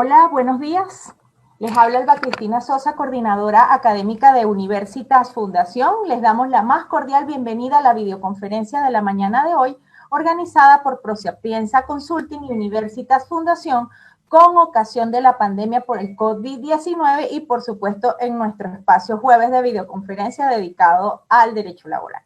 Hola, buenos días. Les habla Alba Cristina Sosa, coordinadora académica de Universitas Fundación. Les damos la más cordial bienvenida a la videoconferencia de la mañana de hoy, organizada por Prosapienza Consulting y Universitas Fundación, con ocasión de la pandemia por el COVID-19 y, por supuesto, en nuestro espacio jueves de videoconferencia dedicado al derecho laboral.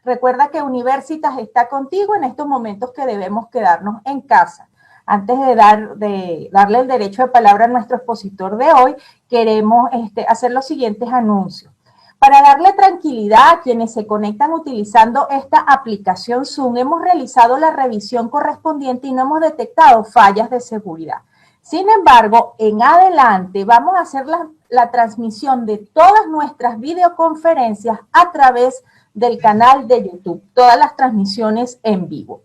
Recuerda que Universitas está contigo en estos momentos que debemos quedarnos en casa. Antes de darle el derecho de palabra a nuestro expositor de hoy, queremos hacer los siguientes anuncios. Para darle tranquilidad a quienes se conectan utilizando esta aplicación Zoom, hemos realizado la revisión correspondiente y no hemos detectado fallas de seguridad. Sin embargo, en adelante vamos a hacer la transmisión de todas nuestras videoconferencias a través del canal de YouTube, todas las transmisiones en vivo.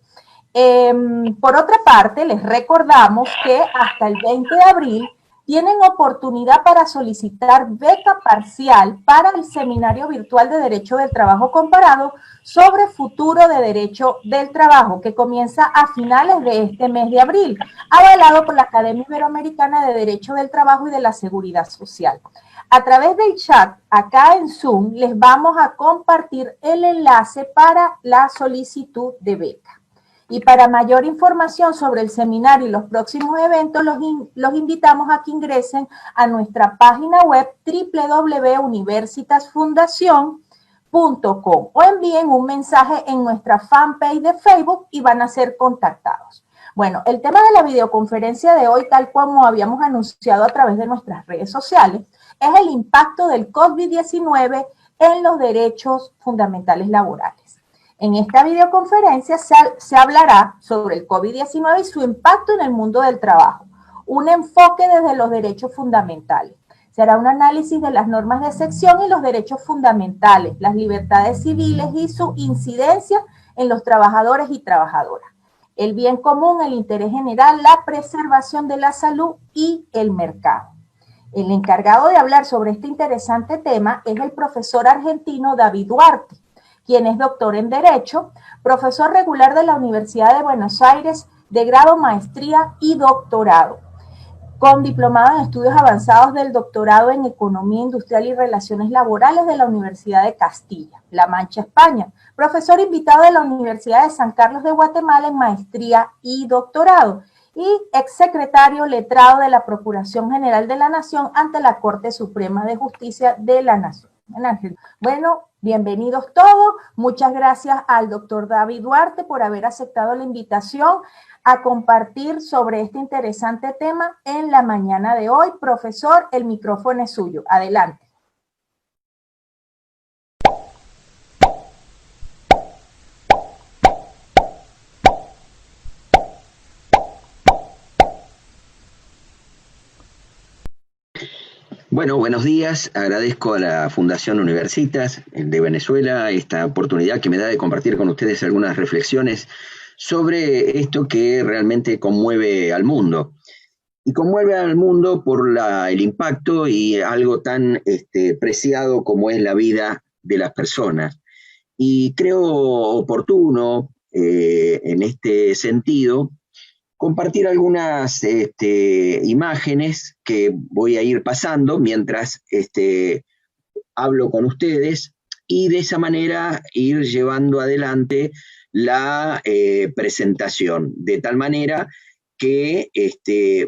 Por otra parte, les recordamos que hasta el 20 de abril tienen oportunidad para solicitar beca parcial para el Seminario Virtual de Derecho del Trabajo Comparado sobre futuro de derecho del trabajo, que comienza a finales de este mes de abril, avalado por la Academia Iberoamericana de Derecho del Trabajo y de la Seguridad Social. A través del chat, acá en Zoom, les vamos a compartir el enlace para la solicitud de beca. Y para mayor información sobre el seminario y los próximos eventos, los invitamos a que ingresen a nuestra página web www.universitasfundacion.com o envíen un mensaje en nuestra fanpage de Facebook y van a ser contactados. Bueno, el tema de la videoconferencia de hoy, tal como habíamos anunciado a través de nuestras redes sociales, es el impacto del COVID-19 en los derechos fundamentales laborales. En esta videoconferencia se hablará sobre el COVID-19 y su impacto en el mundo del trabajo, un enfoque desde los derechos fundamentales. Será un análisis de las normas de excepción y los derechos fundamentales, las libertades civiles y su incidencia en los trabajadores y trabajadoras, el bien común, el interés general, la preservación de la salud y el mercado. El encargado de hablar sobre este interesante tema es el profesor argentino David Duarte, quien es doctor en Derecho, profesor regular de la Universidad de Buenos Aires de grado, maestría y doctorado, con diplomado en estudios avanzados del doctorado en Economía Industrial y Relaciones Laborales de la Universidad de Castilla-La Mancha, España, profesor invitado de la Universidad de San Carlos de Guatemala en maestría y doctorado, y exsecretario letrado de la Procuración General de la Nación ante la Corte Suprema de Justicia de la Nación. Bueno, bienvenidos todos. Muchas gracias al doctor David Duarte por haber aceptado la invitación a compartir sobre este interesante tema en la mañana de hoy. Profesor, el micrófono es suyo. Adelante. Bueno, buenos días. Agradezco a la Fundación Universitas de Venezuela esta oportunidad que me da de compartir con ustedes algunas reflexiones sobre esto que realmente conmueve al mundo. Y conmueve al mundo por el impacto y algo tan preciado como es la vida de las personas. Y creo oportuno, en este sentido, compartir algunas imágenes que voy a ir pasando mientras hablo con ustedes y de esa manera ir llevando adelante la presentación, de tal manera que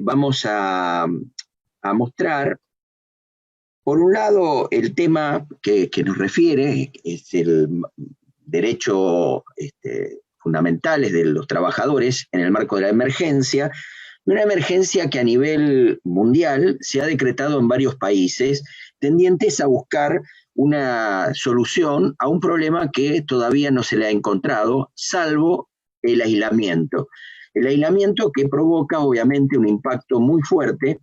vamos a mostrar, por un lado, el tema que nos refiere, es el derecho fundamentales de los trabajadores en el marco de la emergencia, una emergencia que a nivel mundial se ha decretado en varios países, tendientes a buscar una solución a un problema que todavía no se le ha encontrado, salvo el aislamiento. El aislamiento que provoca obviamente un impacto muy fuerte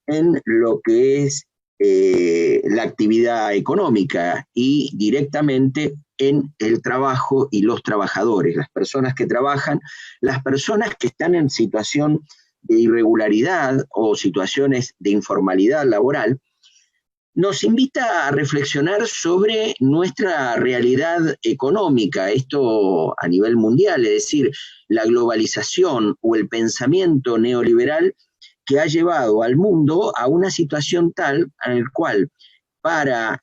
en lo que es la actividad económica y directamente en el trabajo y los trabajadores, las personas que trabajan, las personas que están en situación de irregularidad o situaciones de informalidad laboral, nos invita a reflexionar sobre nuestra realidad económica, esto a nivel mundial, es decir, la globalización o el pensamiento neoliberal que ha llevado al mundo a una situación tal en la cual para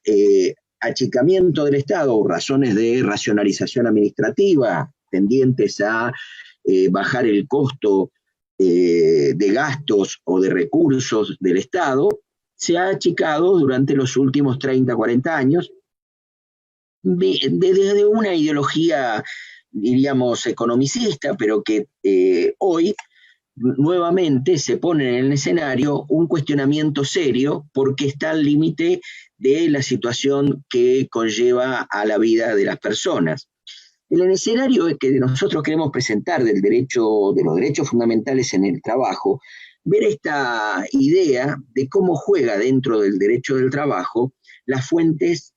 achicamiento del Estado o razones de racionalización administrativa tendientes a bajar el costo de gastos o de recursos del Estado, se ha achicado durante los últimos 30, 40 años desde una ideología, diríamos, economicista, pero que hoy nuevamente se pone en el escenario un cuestionamiento serio porque está al límite de la situación que conlleva a la vida de las personas. En el escenario que nosotros queremos presentar de los derechos fundamentales en el trabajo, ver esta idea de cómo juega dentro del derecho del trabajo las fuentes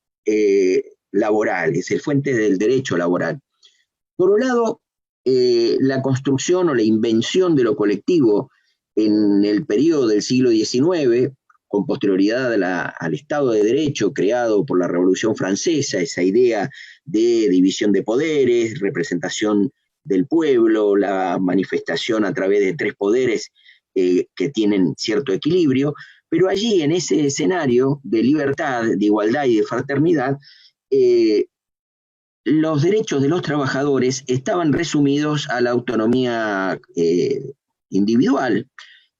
laborales, el fuente del derecho laboral. Por un lado, la construcción o la invención de lo colectivo en el periodo del siglo XIX, con posterioridad al Estado de Derecho creado por la Revolución Francesa, esa idea de división de poderes, representación del pueblo, la manifestación a través de tres poderes que tienen cierto equilibrio, pero allí en ese escenario de libertad, de igualdad y de fraternidad, los derechos de los trabajadores estaban resumidos a la autonomía individual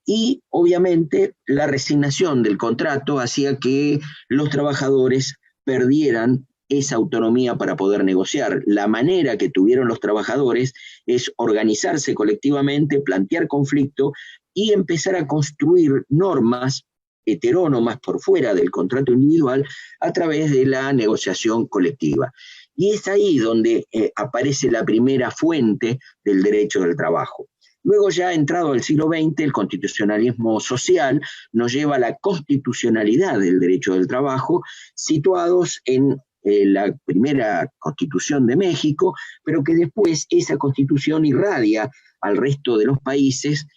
y obviamente la resignación del contrato hacía que los trabajadores perdieran esa autonomía para poder negociar. La manera que tuvieron los trabajadores es organizarse colectivamente, plantear conflicto y empezar a construir normas heterónomas por fuera del contrato individual a través de la negociación colectiva. Y es ahí donde aparece la primera fuente del derecho del trabajo. Luego, ya entrado el siglo XX, el constitucionalismo social nos lleva a la constitucionalidad del derecho del trabajo, situados en la primera Constitución de México, pero que después esa Constitución irradia al resto de los países.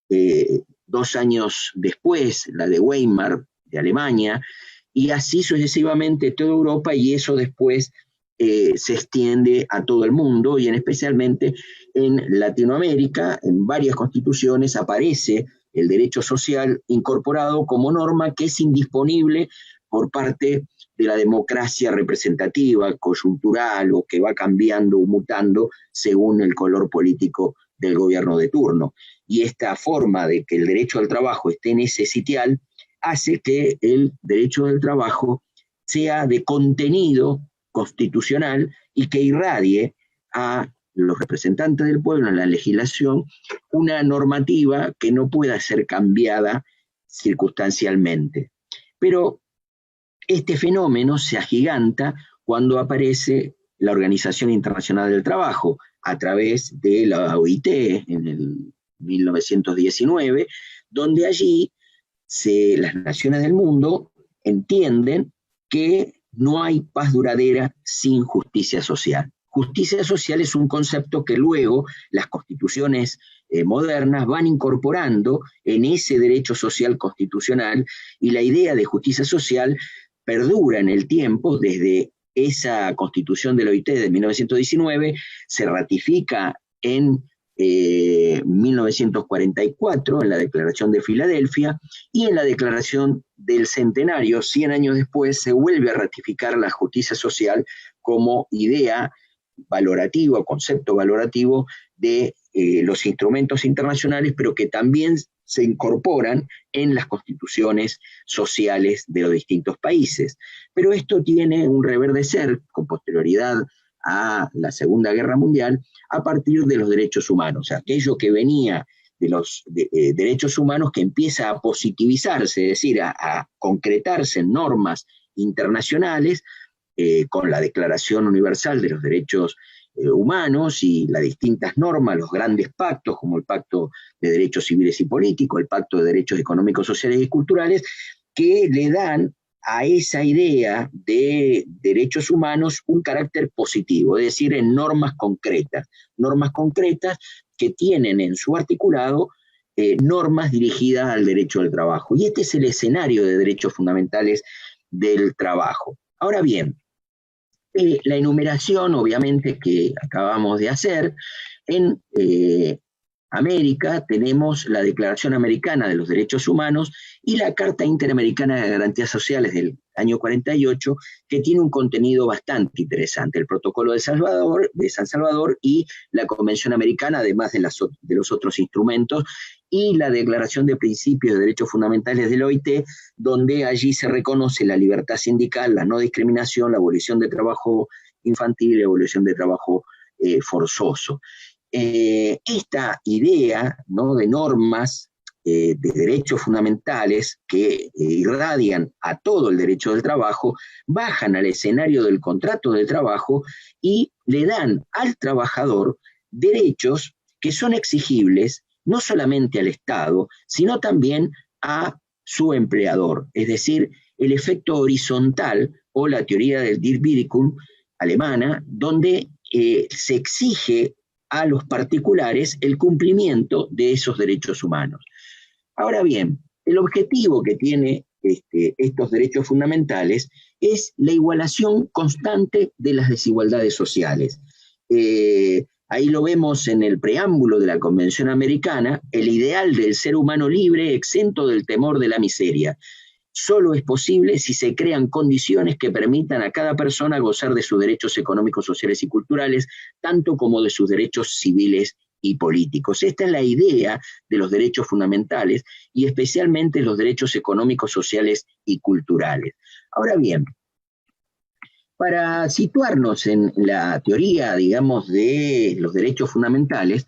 2 años después, la de Weimar, de Alemania, y así sucesivamente toda Europa, y eso después se extiende a todo el mundo, y especialmente en Latinoamérica, en varias constituciones aparece el derecho social incorporado como norma que es indisponible por parte de la democracia representativa, coyuntural, o que va cambiando o mutando según el color político del gobierno de turno. Y esta forma de que el derecho al trabajo esté en ese sitial hace que el derecho del trabajo sea de contenido constitucional y que irradie a los representantes del pueblo en la legislación una normativa que no pueda ser cambiada circunstancialmente. Pero este fenómeno se agiganta cuando aparece la Organización Internacional del Trabajo a través de la OIT en el 1919, donde allí las naciones del mundo entienden que no hay paz duradera sin justicia social. Justicia social es un concepto que luego las constituciones modernas van incorporando en ese derecho social constitucional, y la idea de justicia social perdura en el tiempo. Desde esa constitución de la OIT de 1919 se ratifica en 1944 en la Declaración de Filadelfia, y en la Declaración del Centenario, 100 años después, se vuelve a ratificar la justicia social como idea valorativa, concepto valorativo de los instrumentos internacionales, pero que también se incorporan en las constituciones sociales de los distintos países. Pero esto tiene un reverdecer con posterioridad a la Segunda Guerra Mundial a partir de los derechos humanos. Aquello que venía de los derechos humanos, que empieza a positivizarse, es decir, a concretarse en normas internacionales, con la Declaración Universal de los Derechos Humanos y las distintas normas, los grandes pactos, como el Pacto de Derechos Civiles y Políticos, el Pacto de Derechos Económicos, Sociales y Culturales, que le dan a esa idea de derechos humanos un carácter positivo, es decir, en normas concretas que tienen en su articulado normas dirigidas al derecho del trabajo. Y este es el escenario de derechos fundamentales del trabajo. Ahora bien, la enumeración, obviamente, que acabamos de hacer, en América tenemos la Declaración Americana de los Derechos Humanos y la Carta Interamericana de Garantías Sociales del año 48, que tiene un contenido bastante interesante. El Protocolo de San Salvador y la Convención Americana, además de los otros instrumentos, y la Declaración de Principios de Derechos Fundamentales del OIT, donde allí se reconoce la libertad sindical, la no discriminación, la abolición de trabajo infantil y la abolición de trabajo forzoso. Esta idea, ¿no?, de normas de derechos fundamentales que irradian a todo el derecho del trabajo, bajan al escenario del contrato de trabajo y le dan al trabajador derechos que son exigibles no solamente al Estado, sino también a su empleador. Es decir, el efecto horizontal o la teoría del Die Wiederkunft alemana, donde se exige a los particulares el cumplimiento de esos derechos humanos. Ahora bien, el objetivo que tiene estos derechos fundamentales es la igualación constante de las desigualdades sociales. Ahí lo vemos en el preámbulo de la Convención Americana, el ideal del ser humano libre, exento del temor de la miseria. Solo es posible si se crean condiciones que permitan a cada persona gozar de sus derechos económicos, sociales y culturales, tanto como de sus derechos civiles y políticos. Esta es la idea de los derechos fundamentales y especialmente los derechos económicos, sociales y culturales. Ahora bien, para situarnos en la teoría, digamos, de los derechos fundamentales,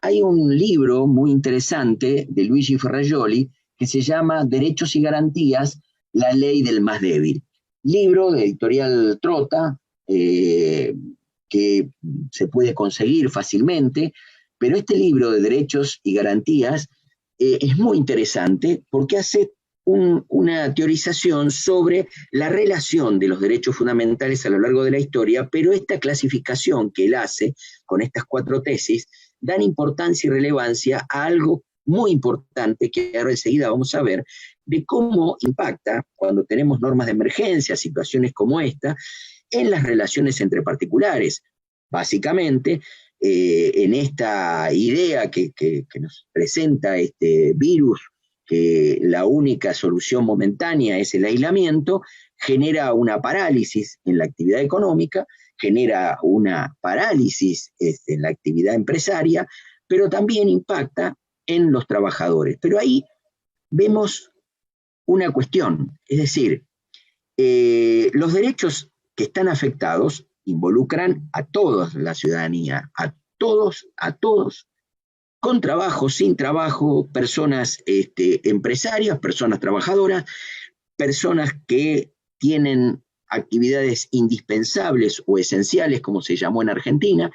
hay un libro muy interesante de Luigi Ferrajoli que se llama Derechos y Garantías, la ley del más débil. Libro de editorial Trota, que se puede conseguir fácilmente, pero este libro de Derechos y Garantías es muy interesante porque hace una teorización sobre la relación de los derechos fundamentales a lo largo de la historia, pero esta clasificación que él hace con estas 4 tesis dan importancia y relevancia a algo muy importante que ahora enseguida vamos a ver, de cómo impacta cuando tenemos normas de emergencia, situaciones como esta, en las relaciones entre particulares. Básicamente, en esta idea que nos presenta este virus, que la única solución momentánea es el aislamiento, genera una parálisis en la actividad económica, genera una parálisis en la actividad empresaria, pero también impacta en los trabajadores. Pero ahí vemos una cuestión, es decir, los derechos que están afectados involucran a toda la ciudadanía, a todos, con trabajo, sin trabajo, personas empresarias, personas trabajadoras, personas que tienen actividades indispensables o esenciales, como se llamó en Argentina,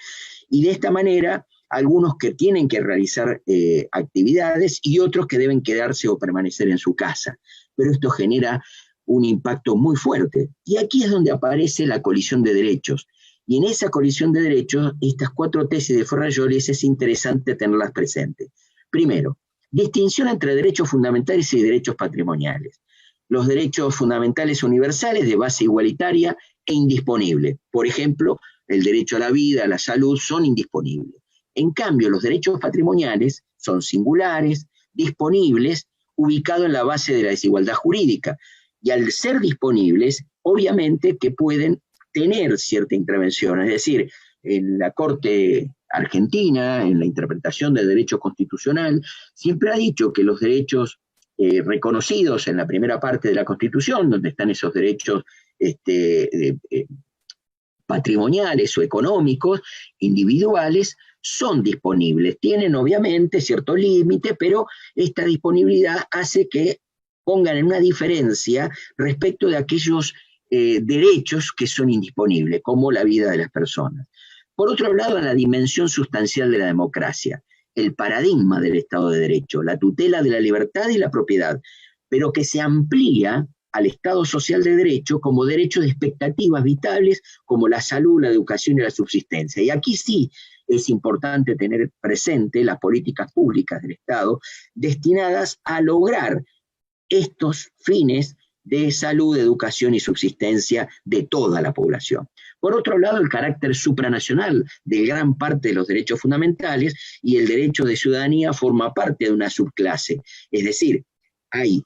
y de esta manera algunos que tienen que realizar actividades y otros que deben quedarse o permanecer en su casa. Pero esto genera un impacto muy fuerte. Y aquí es donde aparece la colisión de derechos. Y en esa colisión de derechos, estas 4 tesis de Ferrajoli es interesante tenerlas presentes. Primero, distinción entre derechos fundamentales y derechos patrimoniales. Los derechos fundamentales universales de base igualitaria e indisponible. Por ejemplo, el derecho a la vida, a la salud, son indisponibles. En cambio, los derechos patrimoniales son singulares, disponibles, ubicados en la base de la desigualdad jurídica. Y al ser disponibles, obviamente que pueden tener cierta intervención. Es decir, en la Corte Argentina, en la interpretación del derecho constitucional, siempre ha dicho que los derechos reconocidos en la primera parte de la Constitución, donde están esos derechos patrimoniales o económicos, individuales, son disponibles. Tienen obviamente cierto límite, pero esta disponibilidad hace que pongan en una diferencia respecto de aquellos derechos que son indisponibles, como la vida de las personas. Por otro lado, la dimensión sustancial de la democracia, el paradigma del Estado de Derecho, la tutela de la libertad y la propiedad, pero que se amplía al Estado social de derecho como derecho de expectativas vitales como la salud, la educación y la subsistencia. Y aquí sí es importante tener presente las políticas públicas del Estado destinadas a lograr estos fines de salud, educación y subsistencia de toda la población. Por otro lado, el carácter supranacional de gran parte de los derechos fundamentales y el derecho de ciudadanía forma parte de una subclase. Es decir, hay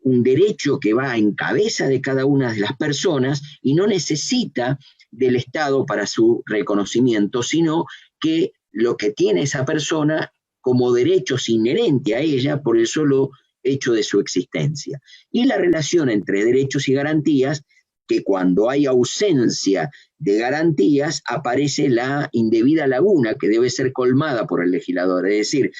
un derecho que va en cabeza de cada una de las personas y no necesita del Estado para su reconocimiento, sino que lo que tiene esa persona como derechos inherente a ella por el solo hecho de su existencia. Y la relación entre derechos y garantías, que cuando hay ausencia de garantías aparece la indebida laguna que debe ser colmada por el legislador, es decir,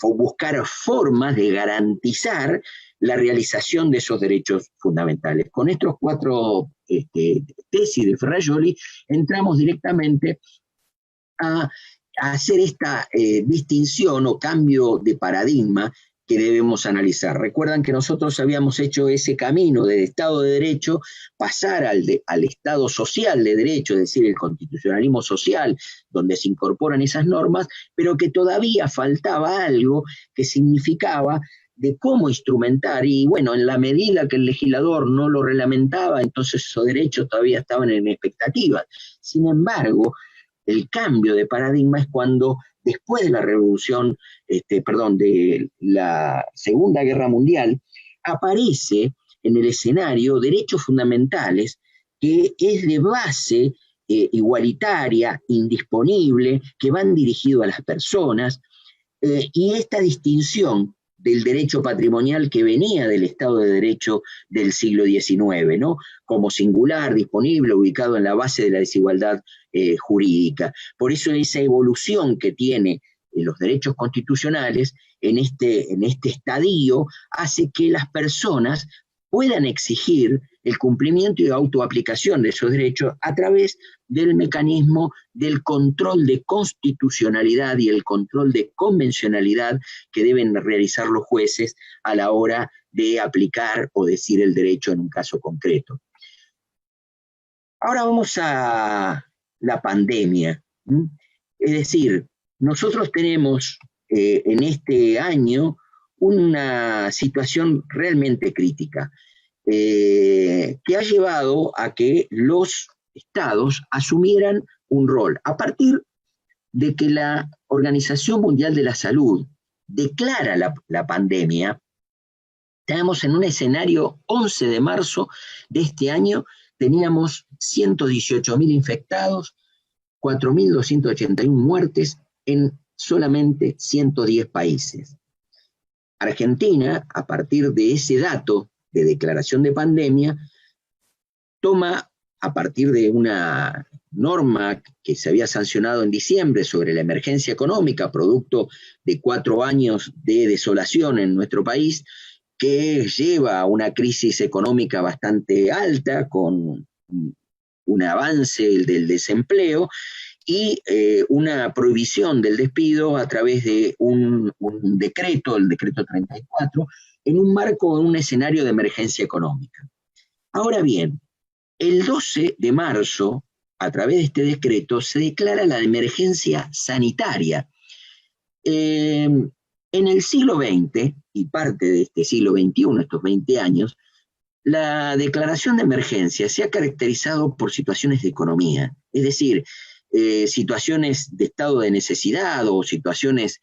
buscar formas de garantizar la realización de esos derechos fundamentales. Con estos cuatro tesis de Ferrajoli entramos directamente a hacer esta distinción o cambio de paradigma que debemos analizar. Recuerdan que nosotros habíamos hecho ese camino del Estado de Derecho, pasar al Estado social de Derecho, es decir, el constitucionalismo social, donde se incorporan esas normas, pero que todavía faltaba algo que significaba de cómo instrumentar, y bueno, en la medida que el legislador no lo reglamentaba, entonces esos derechos todavía estaban en expectativa. Sin embargo, el cambio de paradigma es cuando después de la revolución, de la Segunda Guerra Mundial, aparece en el escenario derechos fundamentales que es de base igualitaria, indisponible, que van dirigidos a las personas, y esta distinción del derecho patrimonial que venía del Estado de Derecho del siglo XIX, ¿no? Como singular, disponible, ubicado en la base de la desigualdad jurídica. Por eso esa evolución que tiene los derechos constitucionales en este estadio hace que las personas puedan exigir el cumplimiento y autoaplicación de esos derechos a través del mecanismo del control de constitucionalidad y el control de convencionalidad que deben realizar los jueces a la hora de aplicar o decir el derecho en un caso concreto. Ahora vamos a la pandemia. Es decir, nosotros tenemos en este año una situación realmente crítica que ha llevado a que los estados asumieran un rol. A partir de que la Organización Mundial de la Salud declara la pandemia, tenemos en un escenario 11 de marzo de este año, teníamos 118.000 infectados, 4.281 muertes en solamente 110 países. Argentina, a partir de ese dato de declaración de pandemia, toma, a partir de una norma que se había sancionado en diciembre sobre la emergencia económica, producto de 4 años de desolación en nuestro país, que lleva a una crisis económica bastante alta, con un avance del desempleo, y una prohibición del despido a través de un decreto, el decreto 34, en un marco, en un escenario de emergencia económica. Ahora bien, el 12 de marzo, a través de este decreto, se declara la emergencia sanitaria. En el siglo XX, y parte de este siglo XXI, estos 20 años, la declaración de emergencia se ha caracterizado por situaciones de economía, es decir, situaciones de estado de necesidad o situaciones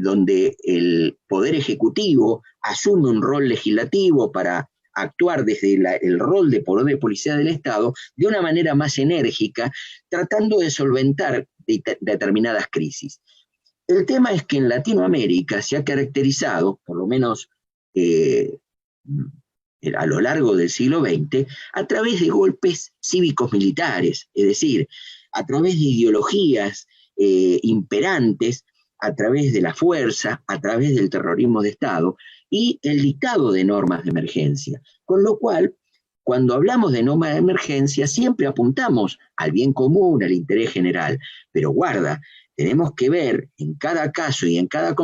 donde el Poder Ejecutivo asume un rol legislativo para actuar desde el rol de poder de policía del Estado de una manera más enérgica, tratando de solventar determinadas crisis. El tema es que en Latinoamérica se ha caracterizado, por lo menos a lo largo del siglo XX, a través de golpes cívicos militares, es decir, a través de ideologías imperantes, a través de la fuerza, a través del terrorismo de Estado y el dictado de normas de emergencia. Con lo cual, cuando hablamos de normas de emergencia, siempre apuntamos al bien común, al interés general, pero guarda, tenemos que ver en cada caso y en cada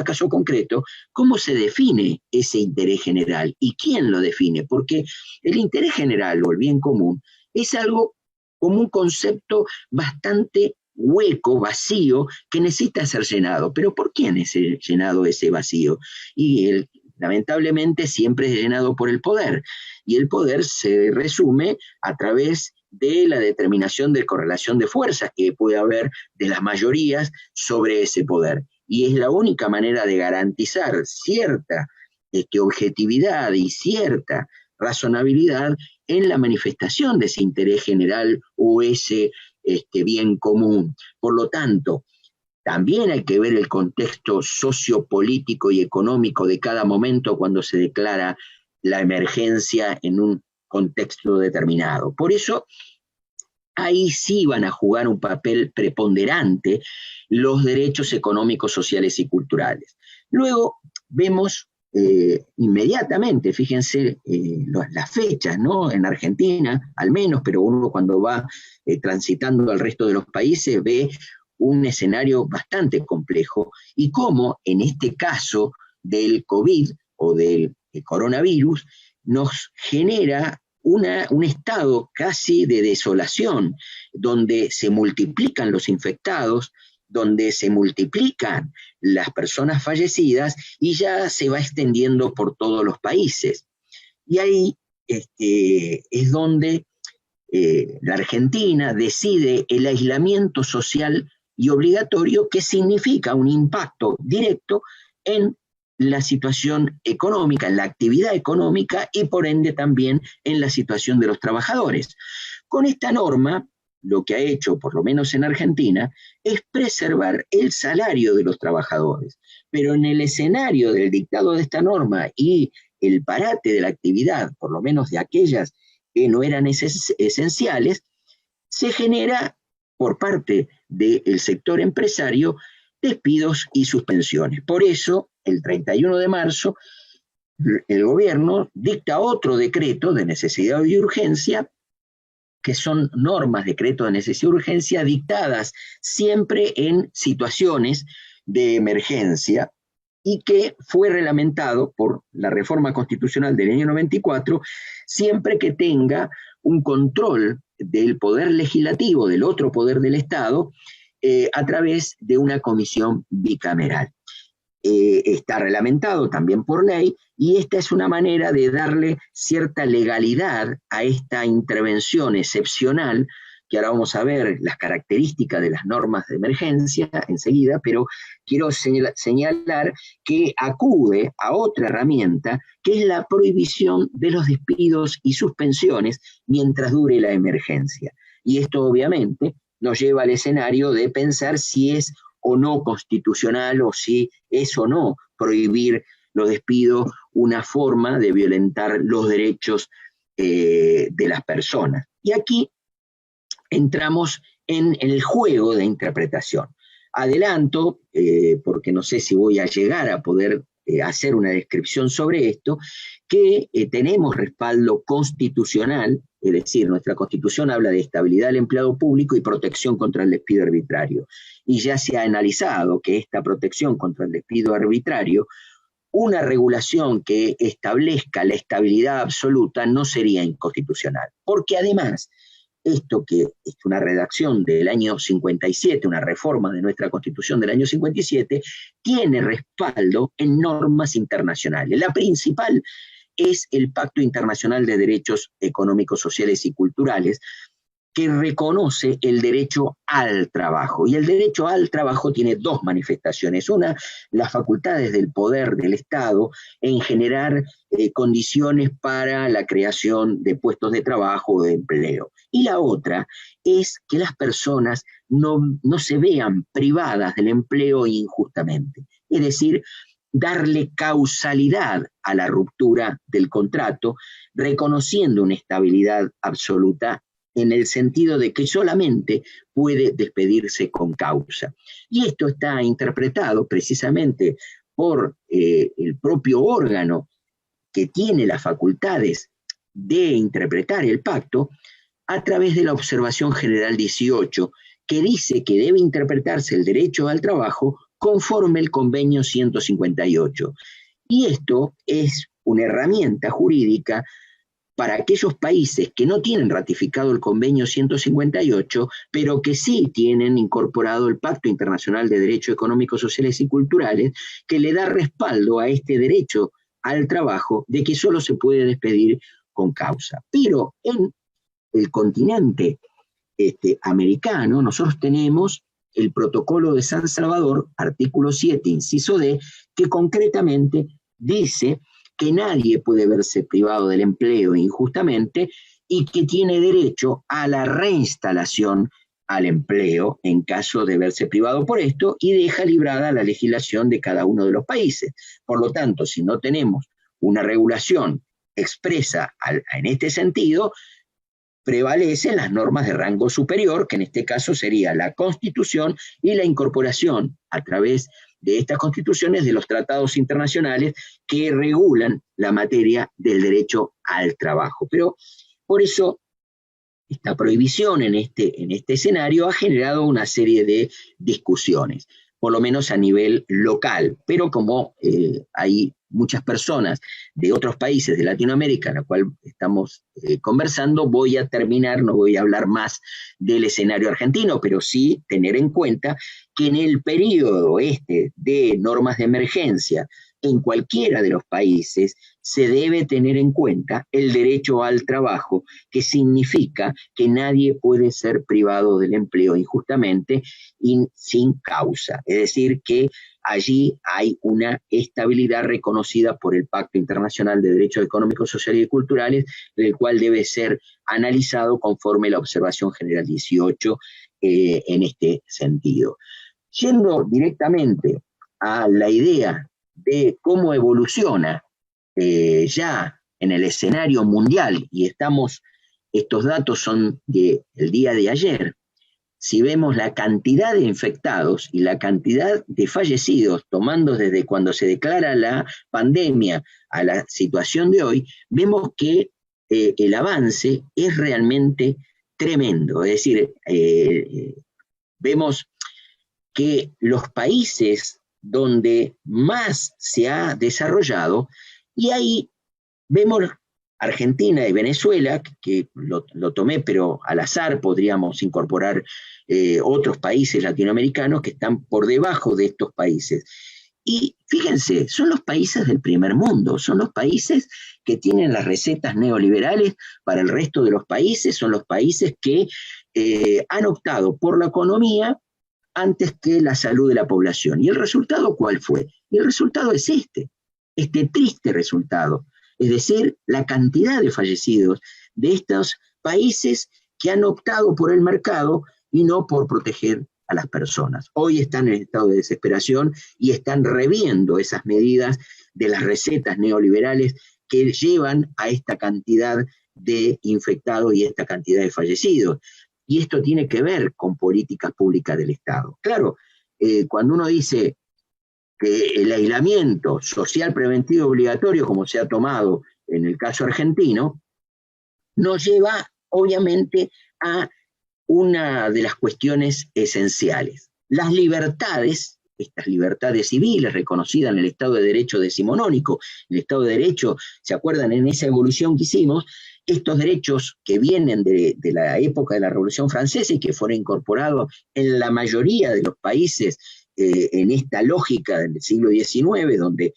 caso concreto, cómo se define ese interés general y quién lo define, porque el interés general o el bien común es algo como un concepto bastante hueco, vacío, que necesita ser llenado. ¿Pero por quién es llenado ese vacío? Y lamentablemente siempre es llenado por el poder, y el poder se resume a través de la determinación de correlación de fuerzas que puede haber de las mayorías sobre ese poder. Y es la única manera de garantizar cierta objetividad y cierta razonabilidad en la manifestación de ese interés general o ese bien común. Por lo tanto, también hay que ver el contexto sociopolítico y económico de cada momento cuando se declara la emergencia en un contexto determinado. Por eso, ahí sí van a jugar un papel preponderante los derechos económicos, sociales y culturales. Luego vemos inmediatamente, fíjense las fechas, ¿no? En Argentina, al menos, pero uno cuando va transitando al resto de los países ve un escenario bastante complejo y cómo en este caso del COVID o del coronavirus nos genera un estado casi de desolación, donde se multiplican los infectados, donde se multiplican las personas fallecidas y ya se va extendiendo por todos los países. Y ahí es donde la Argentina decide el aislamiento social y obligatorio, que significa un impacto directo en la situación económica, en la actividad económica y por ende también en la situación de los trabajadores. Con esta norma, lo que ha hecho, por lo menos en Argentina, es preservar el salario de los trabajadores. Pero en el escenario del dictado de esta norma y el parate de la actividad, por lo menos de aquellas que no eran esenciales, se genera por parte del sector empresario despidos y suspensiones. Por eso, el 31 de marzo, el gobierno dicta otro decreto de necesidad y urgencia, que son normas, decretos de necesidad y urgencia dictadas siempre en situaciones de emergencia y que fue reglamentado por la reforma constitucional del año 94, siempre que tenga un control del poder legislativo, del otro poder del Estado, a través de una comisión bicameral. Está reglamentado también por ley y esta es una manera de darle cierta legalidad a esta intervención excepcional, que ahora vamos a ver las características de las normas de emergencia enseguida, pero quiero señalar que acude a otra herramienta, que es la prohibición de los despidos y suspensiones mientras dure la emergencia. Y esto obviamente nos lleva al escenario de pensar si es o no constitucional o si es o no prohibir los despidos una forma de violentar los derechos de las personas. Y aquí entramos en el juego de interpretación. Adelanto, porque no sé si voy a llegar a poder hacer una descripción sobre esto, que tenemos respaldo constitucional, es decir, nuestra Constitución habla de estabilidad del empleado público y protección contra el despido arbitrario. Y ya se ha analizado que esta protección contra el despido arbitrario, una regulación que establezca la estabilidad absoluta no sería inconstitucional, porque además esto que es una redacción del año 57, una reforma de nuestra Constitución del año 57, tiene respaldo en normas internacionales. La principal es el Pacto Internacional de Derechos Económicos, Sociales y Culturales, que reconoce el derecho al trabajo. Y el derecho al trabajo tiene dos manifestaciones. Una, las facultades del poder del Estado en generar condiciones para la creación de puestos de trabajo o de empleo. Y la otra es que las personas no se vean privadas del empleo injustamente. Es decir, darle causalidad a la ruptura del contrato, reconociendo una estabilidad absoluta en el sentido de que solamente puede despedirse con causa. Y esto está interpretado precisamente por el propio órgano que tiene las facultades de interpretar el pacto a través de la Observación General 18, que dice que debe interpretarse el derecho al trabajo conforme el Convenio 158. Y esto es una herramienta jurídica para aquellos países que no tienen ratificado el Convenio 158, pero que sí tienen incorporado el Pacto Internacional de Derechos Económicos, Sociales y Culturales, que le da respaldo a este derecho al trabajo de que solo se puede despedir con causa. Pero en el continente americano, nosotros tenemos el Protocolo de San Salvador, artículo 7, inciso D, que concretamente dice que nadie puede verse privado del empleo injustamente y que tiene derecho a la reinstalación al empleo en caso de verse privado por esto, y deja librada la legislación de cada uno de los países. Por lo tanto, si no tenemos una regulación expresa en este sentido, prevalecen las normas de rango superior, que en este caso sería la Constitución y la incorporación a través de estas constituciones de los tratados internacionales que regulan la materia del derecho al trabajo. Pero por eso esta prohibición en este escenario ha generado una serie de discusiones, por lo menos a nivel local, pero como hay muchas personas de otros países de Latinoamérica, a la cual estamos conversando, voy a terminar, no voy a hablar más del escenario argentino, pero sí tener en cuenta que en el periodo de normas de emergencia, en cualquiera de los países, se debe tener en cuenta el derecho al trabajo, que significa que nadie puede ser privado del empleo injustamente y sin causa. Es decir, que allí hay una estabilidad reconocida por el Pacto Internacional de Derechos Económicos, Sociales y Culturales, el cual debe ser analizado conforme la Observación General 18 en este sentido. Yendo directamente a la idea de cómo evoluciona ya en el escenario mundial, y estos datos son del día de ayer, si vemos la cantidad de infectados y la cantidad de fallecidos, tomando desde cuando se declara la pandemia a la situación de hoy, vemos que el avance es realmente tremendo. Es decir, vemos que los países donde más se ha desarrollado, y ahí vemos Argentina y Venezuela, que lo tomé, pero al azar podríamos incorporar otros países latinoamericanos que están por debajo de estos países. Y fíjense, son los países del primer mundo, son los países que tienen las recetas neoliberales para el resto de los países, son los países que han optado por la economía antes que la salud de la población. ¿Y el resultado cuál fue? Y el resultado es este triste resultado. Es decir, la cantidad de fallecidos de estos países que han optado por el mercado y no por proteger a las personas. Hoy están en estado de desesperación y están reviendo esas medidas de las recetas neoliberales que llevan a esta cantidad de infectados y esta cantidad de fallecidos. Y esto tiene que ver con políticas públicas del Estado. Claro, cuando uno dice que el aislamiento social preventivo obligatorio, como se ha tomado en el caso argentino, nos lleva obviamente a una de las cuestiones esenciales. Las libertades, estas libertades civiles reconocidas en el Estado de Derecho decimonónico, el Estado de Derecho, ¿se acuerdan en esa evolución que hicimos? Estos derechos que vienen de la época de la Revolución Francesa y que fueron incorporados en la mayoría de los países en esta lógica del siglo XIX, donde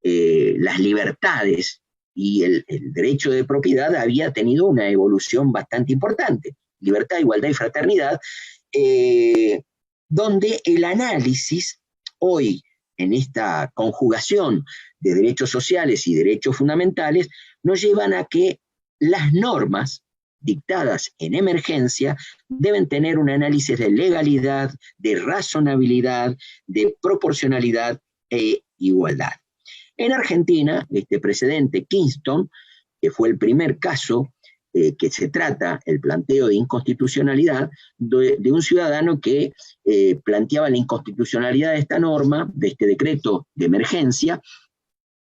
las libertades y el derecho de propiedad había tenido una evolución bastante importante. Libertad, igualdad y fraternidad, donde el análisis hoy, en esta conjugación de derechos sociales y derechos fundamentales, nos llevan a que las normas dictadas en emergencia deben tener un análisis de legalidad, de razonabilidad, de proporcionalidad e igualdad. En Argentina, este precedente Kingston, que fue el primer caso que se trata, el planteo de inconstitucionalidad de un ciudadano que planteaba la inconstitucionalidad de esta norma, de este decreto de emergencia,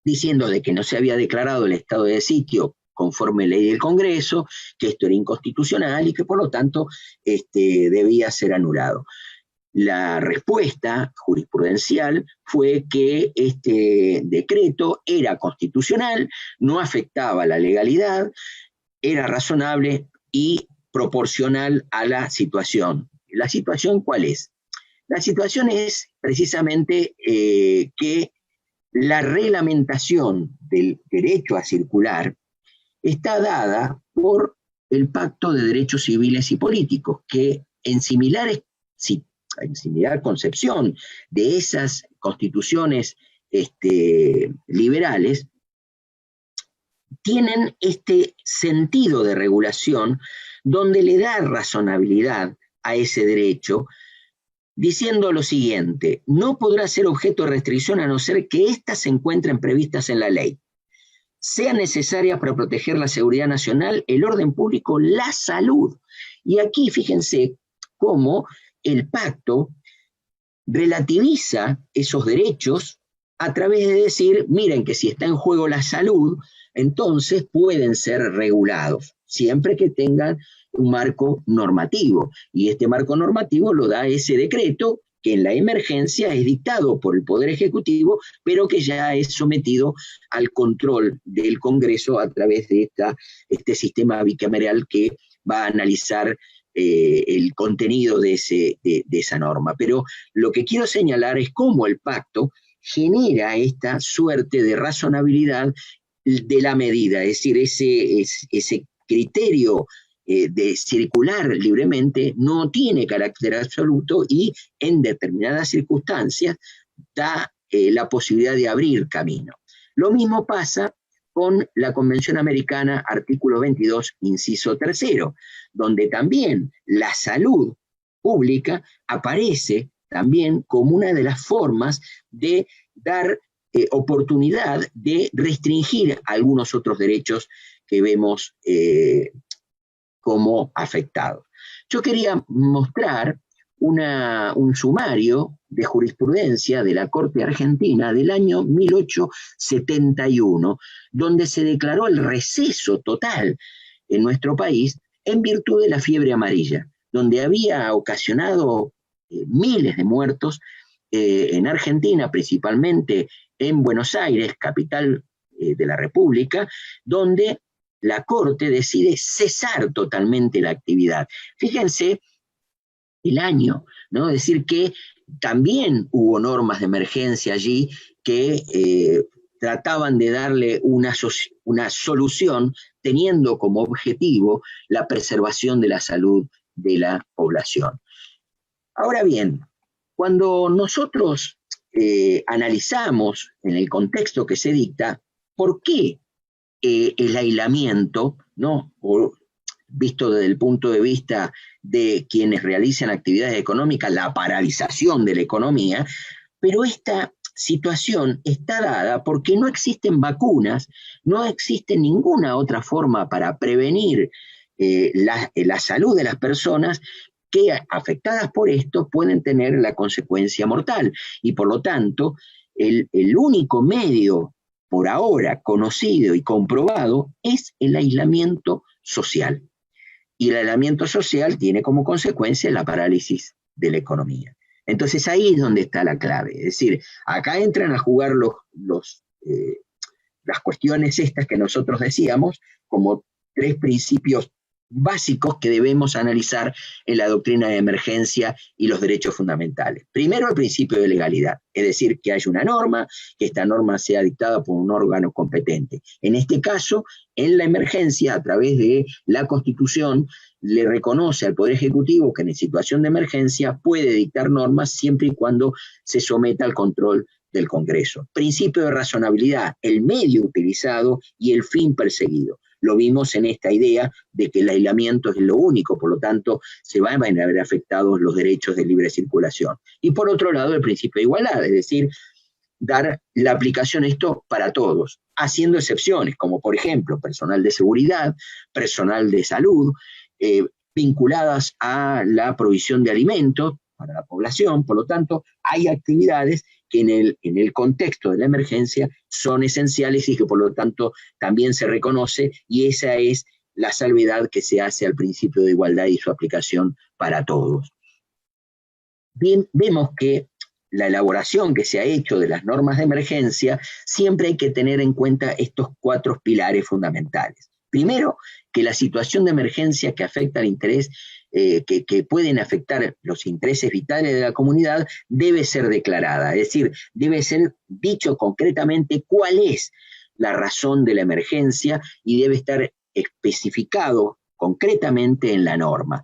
diciendo de que no se había declarado el estado de sitio conforme ley del Congreso, que esto era inconstitucional y que por lo tanto debía ser anulado. La respuesta jurisprudencial fue que este decreto era constitucional, no afectaba la legalidad, era razonable y proporcional a la situación. ¿La situación cuál es? La situación es precisamente que la reglamentación del derecho a circular está dada por el Pacto de Derechos Civiles y Políticos, que en similar concepción de esas constituciones liberales, tienen este sentido de regulación donde le da razonabilidad a ese derecho, diciendo lo siguiente: no podrá ser objeto de restricción a no ser que éstas se encuentren previstas en la ley, sean necesarias para proteger la seguridad nacional, el orden público, la salud. Y aquí fíjense cómo el pacto relativiza esos derechos a través de decir, miren que si está en juego la salud, entonces pueden ser regulados, siempre que tengan un marco normativo. Y este marco normativo lo da ese decreto que en la emergencia es dictado por el Poder Ejecutivo, pero que ya es sometido al control del Congreso a través de este sistema bicameral que va a analizar el contenido de esa norma. Pero lo que quiero señalar es cómo el pacto genera esta suerte de razonabilidad de la medida, es decir, ese criterio de circular libremente no tiene carácter absoluto y en determinadas circunstancias da la posibilidad de abrir camino. Lo mismo pasa con la Convención Americana, artículo 22, inciso 3, donde también la salud pública aparece también como una de las formas de dar oportunidad de restringir algunos otros derechos que vemos como afectados. Yo quería mostrar un sumario de jurisprudencia de la Corte Argentina del año 1871, donde se declaró el receso total en nuestro país en virtud de la fiebre amarilla, donde había ocasionado miles de muertos en Argentina, principalmente en Buenos Aires, capital de la República, donde la Corte decide cesar totalmente la actividad. Fíjense el año, ¿no? Es decir, que también hubo normas de emergencia allí que trataban de darle una solución teniendo como objetivo la preservación de la salud de la población. Ahora bien, cuando nosotros analizamos en el contexto que se dicta, ¿por qué el aislamiento, ¿no? Visto desde el punto de vista de quienes realizan actividades económicas, la paralización de la economía, pero esta situación está dada porque no existen vacunas, no existe ninguna otra forma para prevenir la salud de las personas que afectadas por esto pueden tener la consecuencia mortal. Y por lo tanto, el único medio por ahora conocido y comprobado es el aislamiento social. Y el aislamiento social tiene como consecuencia la parálisis de la economía. Entonces ahí es donde está la clave. Es decir, acá entran a jugar las cuestiones estas que nosotros decíamos como tres principios básicos que debemos analizar en la doctrina de emergencia y los derechos fundamentales. Primero, el principio de legalidad, es decir, que haya una norma, que esta norma sea dictada por un órgano competente. En este caso, en la emergencia, a través de la Constitución, le reconoce al Poder Ejecutivo que en situación de emergencia puede dictar normas siempre y cuando se someta al control del Congreso. Principio de razonabilidad, el medio utilizado y el fin perseguido. Lo vimos en esta idea de que el aislamiento es lo único, por lo tanto se van a ver afectados los derechos de libre circulación. Y por otro lado, el principio de igualdad, es decir, dar la aplicación a esto para todos, haciendo excepciones, como por ejemplo personal de seguridad, personal de salud, vinculadas a la provisión de alimentos para la población. Por lo tanto, hay actividades que en el contexto de la emergencia son esenciales y que por lo tanto también se reconoce, y esa es la salvedad que se hace al principio de igualdad y su aplicación para todos. Bien, vemos que la elaboración que se ha hecho de las normas de emergencia siempre hay que tener en cuenta estos cuatro pilares fundamentales. Primero, que la situación de emergencia que afecta al interés, que pueden afectar los intereses vitales de la comunidad, debe ser declarada, es decir, debe ser dicho concretamente cuál es la razón de la emergencia y debe estar especificado concretamente en la norma.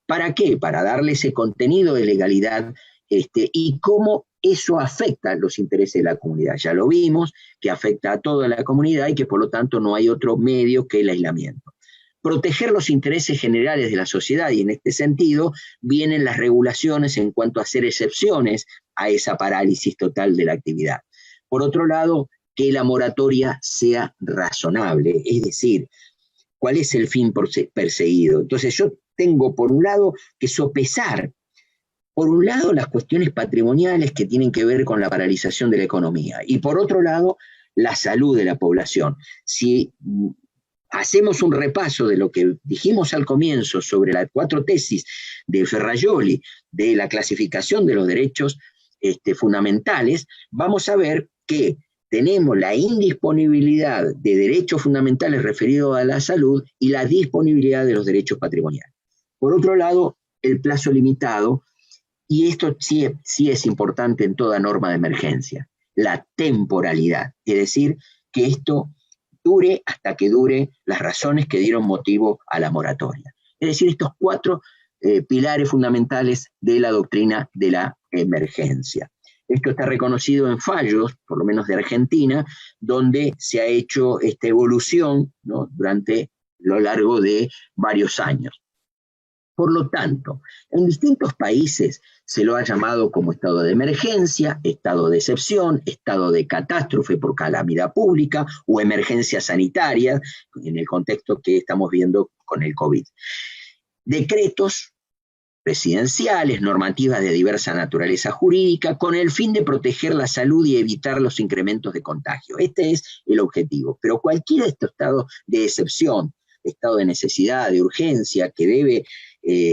¿Para qué? Para darle ese contenido de legalidad y cómo eso afecta los intereses de la comunidad. Ya lo vimos, que afecta a toda la comunidad y que por lo tanto no hay otro medio que el aislamiento. Proteger los intereses generales de la sociedad, y en este sentido vienen las regulaciones en cuanto a hacer excepciones a esa parálisis total de la actividad. Por otro lado, que la moratoria sea razonable, es decir, ¿cuál es el fin perseguido? Entonces yo tengo por un lado que sopesar, por un lado las cuestiones patrimoniales que tienen que ver con la paralización de la economía y por otro lado la salud de la población. Si hacemos un repaso de lo que dijimos al comienzo sobre las 4 tesis de Ferrajoli de la clasificación de los derechos fundamentales, vamos a ver que tenemos la indisponibilidad de derechos fundamentales referidos a la salud y la disponibilidad de los derechos patrimoniales. Por otro lado, el plazo limitado, y esto sí es importante en toda norma de emergencia, la temporalidad, es decir, que esto dure hasta que dure las razones que dieron motivo a la moratoria. Es decir, estos 4 pilares fundamentales de la doctrina de la emergencia. Esto está reconocido en fallos, por lo menos de Argentina, donde se ha hecho esta evolución, ¿no?, durante lo largo de varios años. Por lo tanto, en distintos países se lo ha llamado como estado de emergencia, estado de excepción, estado de catástrofe por calamidad pública o emergencia sanitaria, en el contexto que estamos viendo con el COVID. Decretos presidenciales, normativas de diversa naturaleza jurídica, con el fin de proteger la salud y evitar los incrementos de contagio. Este es el objetivo. Pero cualquiera de estos estados de excepción, estado de necesidad, de urgencia, que debe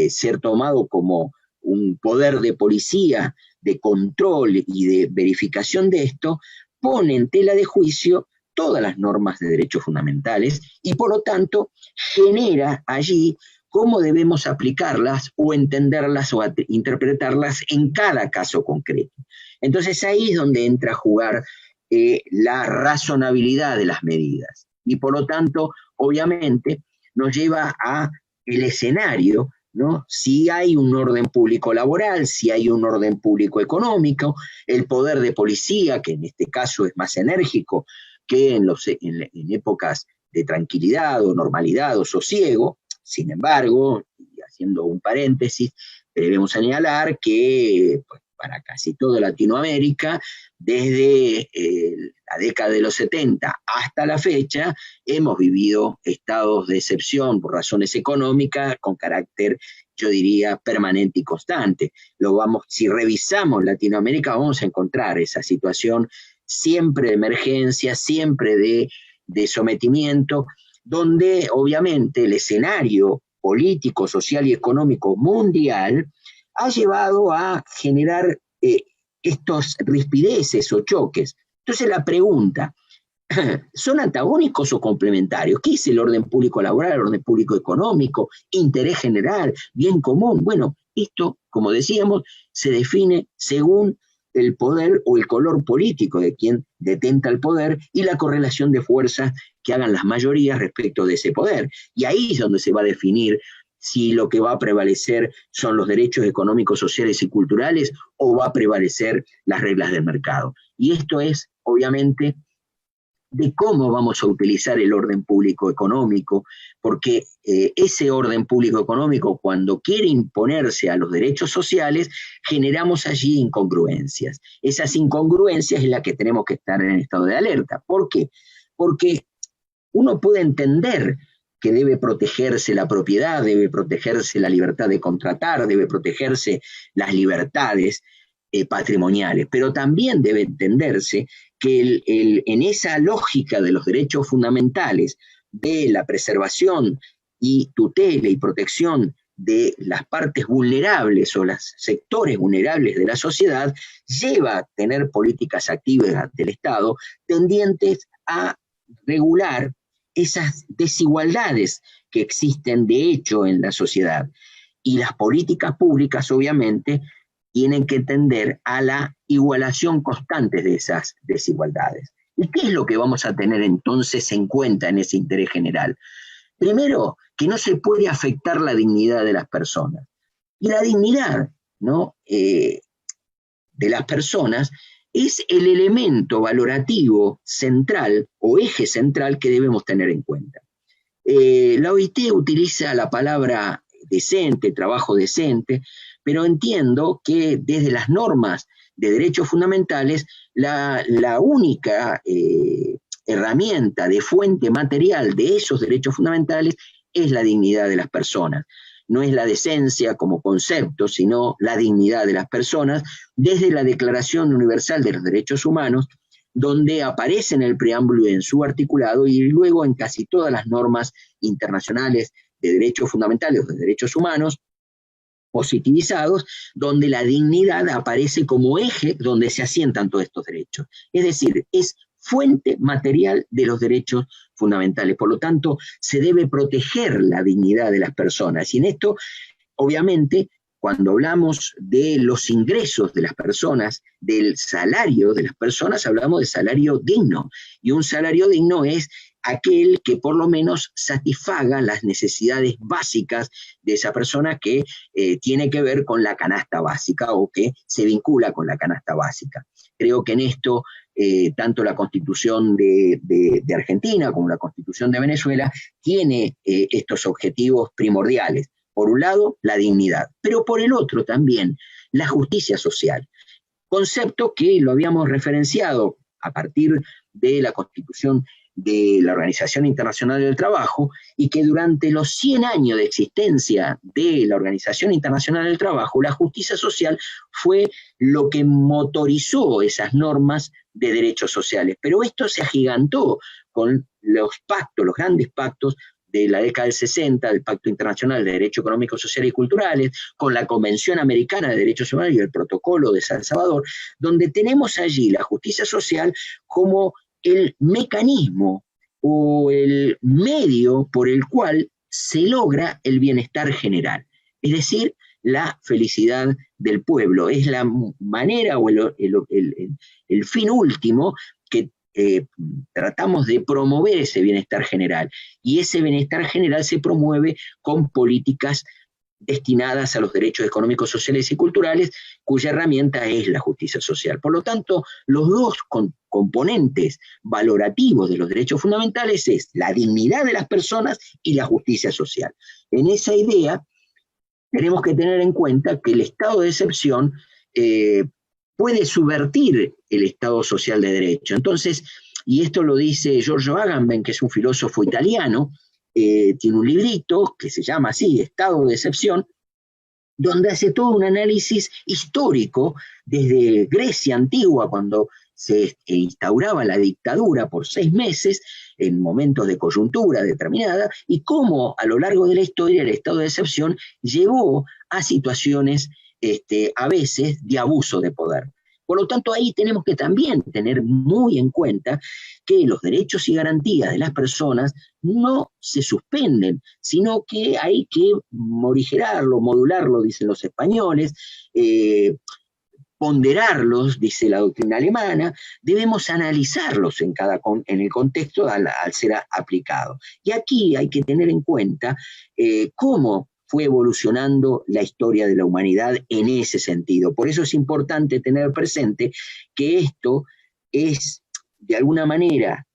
ser tomado como un poder de policía, de control y de verificación de esto, pone en tela de juicio todas las normas de derechos fundamentales y por lo tanto genera allí cómo debemos aplicarlas o entenderlas o interpretarlas en cada caso concreto. Entonces ahí es donde entra a jugar la razonabilidad de las medidas y por lo tanto obviamente nos lleva a el escenario, ¿no? Si hay un orden público laboral, si hay un orden público económico, el poder de policía, que en este caso es más enérgico que en épocas de tranquilidad o normalidad o sosiego. Sin embargo, y haciendo un paréntesis, debemos señalar que pues, para casi toda Latinoamérica, desde la década de los 70 hasta la fecha, hemos vivido estados de excepción por razones económicas con carácter, yo diría, permanente y constante. Si revisamos Latinoamérica, vamos a encontrar esa situación siempre de emergencia, siempre de sometimiento, donde obviamente el escenario político, social y económico mundial ha llevado a generar estos rispideces o choques. Entonces la pregunta, ¿son antagónicos o complementarios? ¿Qué es el orden público laboral, el orden público económico, interés general, bien común? Bueno, esto, como decíamos, se define según el poder o el color político de quien detenta el poder y la correlación de fuerzas que hagan las mayorías respecto de ese poder. Y ahí es donde se va a definir si lo que va a prevalecer son los derechos económicos, sociales y culturales o va a prevalecer las reglas del mercado. Y esto es, obviamente, de cómo vamos a utilizar el orden público económico, porque ese orden público económico, cuando quiere imponerse a los derechos sociales, generamos allí incongruencias. Esas incongruencias es la que tenemos que estar en estado de alerta. ¿Por qué? Porque uno puede entender que debe protegerse la propiedad, debe protegerse la libertad de contratar, debe protegerse las libertades patrimoniales, pero también debe entenderse que en esa lógica de los derechos fundamentales, de la preservación y tutela y protección de las partes vulnerables o los sectores vulnerables de la sociedad, lleva a tener políticas activas del Estado tendientes a regular esas desigualdades que existen de hecho en la sociedad. Y las políticas públicas, obviamente, tienen que tender a la igualación constante de esas desigualdades. ¿Y qué es lo que vamos a tener entonces en cuenta en ese interés general? Primero, que no se puede afectar la dignidad de las personas. Y la dignidad, ¿no? De las personas es el elemento valorativo central o eje central que debemos tener en cuenta. La OIT utiliza la palabra decente, trabajo decente, pero entiendo que desde las normas de derechos fundamentales, la única herramienta de fuente material de esos derechos fundamentales es la dignidad de las personas. No es la decencia como concepto, sino la dignidad de las personas, desde la Declaración Universal de los Derechos Humanos, donde aparece en el preámbulo y en su articulado, y luego en casi todas las normas internacionales de derechos fundamentales o de derechos humanos, positivizados, donde la dignidad aparece como eje donde se asientan todos estos derechos. Es decir, es fuente material de los derechos fundamentales. Por lo tanto, se debe proteger la dignidad de las personas. Y en esto, obviamente, cuando hablamos de los ingresos de las personas, del salario de las personas, hablamos de salario digno. Y un salario digno es aquel que por lo menos satisfaga las necesidades básicas de esa persona que tiene que ver con la canasta básica o que se vincula con la canasta básica. Creo que en esto tanto la Constitución de Argentina como la Constitución de Venezuela tiene estos objetivos primordiales. Por un lado, la dignidad, pero por el otro también la justicia social. Concepto que lo habíamos referenciado a partir de la Constitución de la Organización Internacional del Trabajo y que durante los 100 años de existencia de la Organización Internacional del Trabajo, la justicia social fue lo que motorizó esas normas de derechos sociales. Pero esto se agigantó con los pactos, los grandes pactos de la década del 60, del Pacto Internacional de Derechos Económicos, Sociales y Culturales, con la Convención Americana de Derechos Humanos y el Protocolo de San Salvador, donde tenemos allí la justicia social como el mecanismo o el medio por el cual se logra el bienestar general, es decir, la felicidad del pueblo. Es la manera o el fin último que tratamos de promover ese bienestar general. Y ese bienestar general se promueve con políticas destinadas a los derechos económicos, sociales y culturales, cuya herramienta es la justicia social. Por lo tanto, los dos componentes valorativos de los derechos fundamentales es la dignidad de las personas y la justicia social. En esa idea, tenemos que tener en cuenta que el estado de excepción puede subvertir el Estado social de derecho. Entonces, y esto lo dice Giorgio Agamben, que es un filósofo italiano, tiene un librito que se llama así, Estado de excepción, donde hace todo un análisis histórico desde Grecia antigua, cuando se instauraba la dictadura por 6 meses, en momentos de coyuntura determinada, y cómo a lo largo de la historia el estado de excepción llevó a situaciones a veces de abuso de poder. Por lo tanto, ahí tenemos que también tener muy en cuenta que los derechos y garantías de las personas no se suspenden, sino que hay que morigerarlo, modularlo, dicen los españoles, ponderarlos, dice la doctrina alemana, debemos analizarlos en el contexto al ser aplicado. Y aquí hay que tener en cuenta cómo fue evolucionando la historia de la humanidad en ese sentido. Por eso es importante tener presente que esto es, de alguna manera,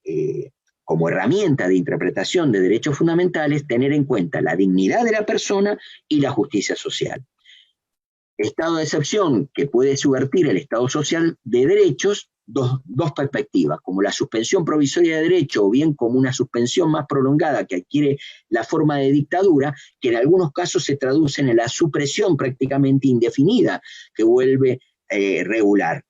como herramienta de interpretación de derechos fundamentales, tener en cuenta la dignidad de la persona y la justicia social. Estado de excepción que puede subvertir el Estado social de derechos, dos perspectivas, como la suspensión provisoria de derecho o bien como una suspensión más prolongada que adquiere la forma de dictadura, que en algunos casos se traducen en la supresión prácticamente indefinida que vuelve regular,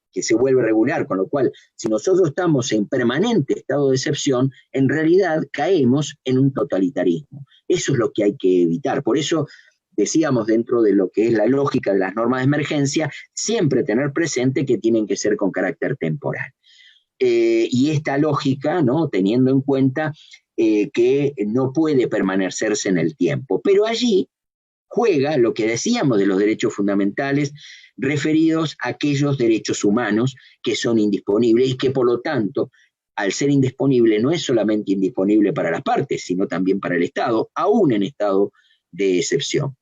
con lo cual, si nosotros estamos en permanente estado de excepción, en realidad caemos en un totalitarismo. Eso es lo que hay que evitar. Por eso decíamos, dentro de lo que es la lógica de las normas de emergencia, siempre tener presente que tienen que ser con carácter temporal. Y esta lógica, ¿no?, teniendo en cuenta que no puede permanecerse en el tiempo. Pero allí juega lo que decíamos de los derechos fundamentales referidos a aquellos derechos humanos que son indisponibles y que por lo tanto, al ser indisponible, no es solamente indisponible para las partes, sino también para el Estado, aún en estado de excepción.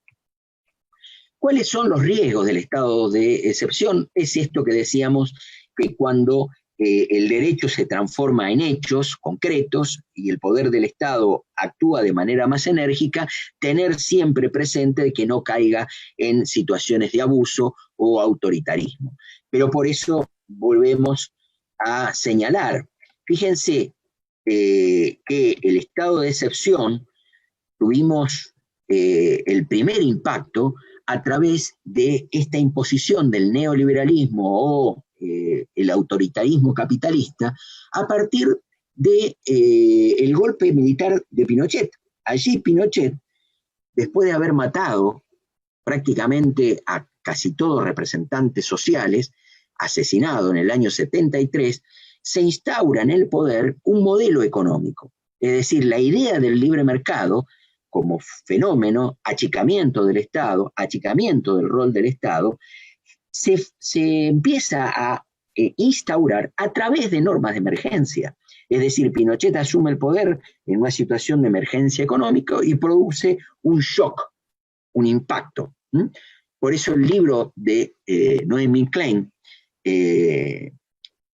¿Cuáles son los riesgos del estado de excepción? Es esto que decíamos, que cuando el derecho se transforma en hechos concretos y el poder del Estado actúa de manera más enérgica, tener siempre presente de que no caiga en situaciones de abuso o autoritarismo. Pero por eso volvemos a señalar, fíjense que el estado de excepción tuvimos el primer impacto a través de esta imposición del neoliberalismo o el autoritarismo capitalista a partir de el golpe militar de Pinochet. Allí Pinochet, después de haber matado prácticamente a casi todos representantes sociales, asesinado en el año 73, se instaura en el poder un modelo económico. Es decir, la idea del libre mercado como fenómeno, achicamiento del Estado, achicamiento del rol del Estado, se empieza a instaurar a través de normas de emergencia. Es decir, Pinochet asume el poder en una situación de emergencia económica y produce un shock, un impacto. Por eso el libro de Noemi Klein,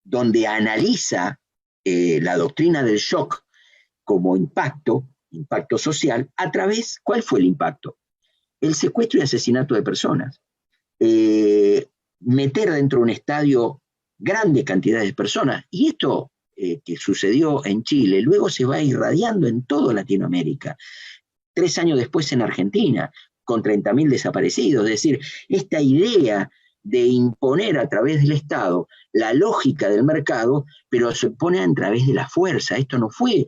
donde analiza la doctrina del shock como impacto social, a través, ¿cuál fue el impacto? El secuestro y asesinato de personas. Meter dentro de un estadio grandes cantidades de personas. Y esto que sucedió en Chile, luego se va irradiando en toda Latinoamérica. 3 años después en Argentina, con 30.000 desaparecidos. Es decir, esta idea de imponer a través del Estado la lógica del mercado, pero se pone a través de la fuerza. Esto no fue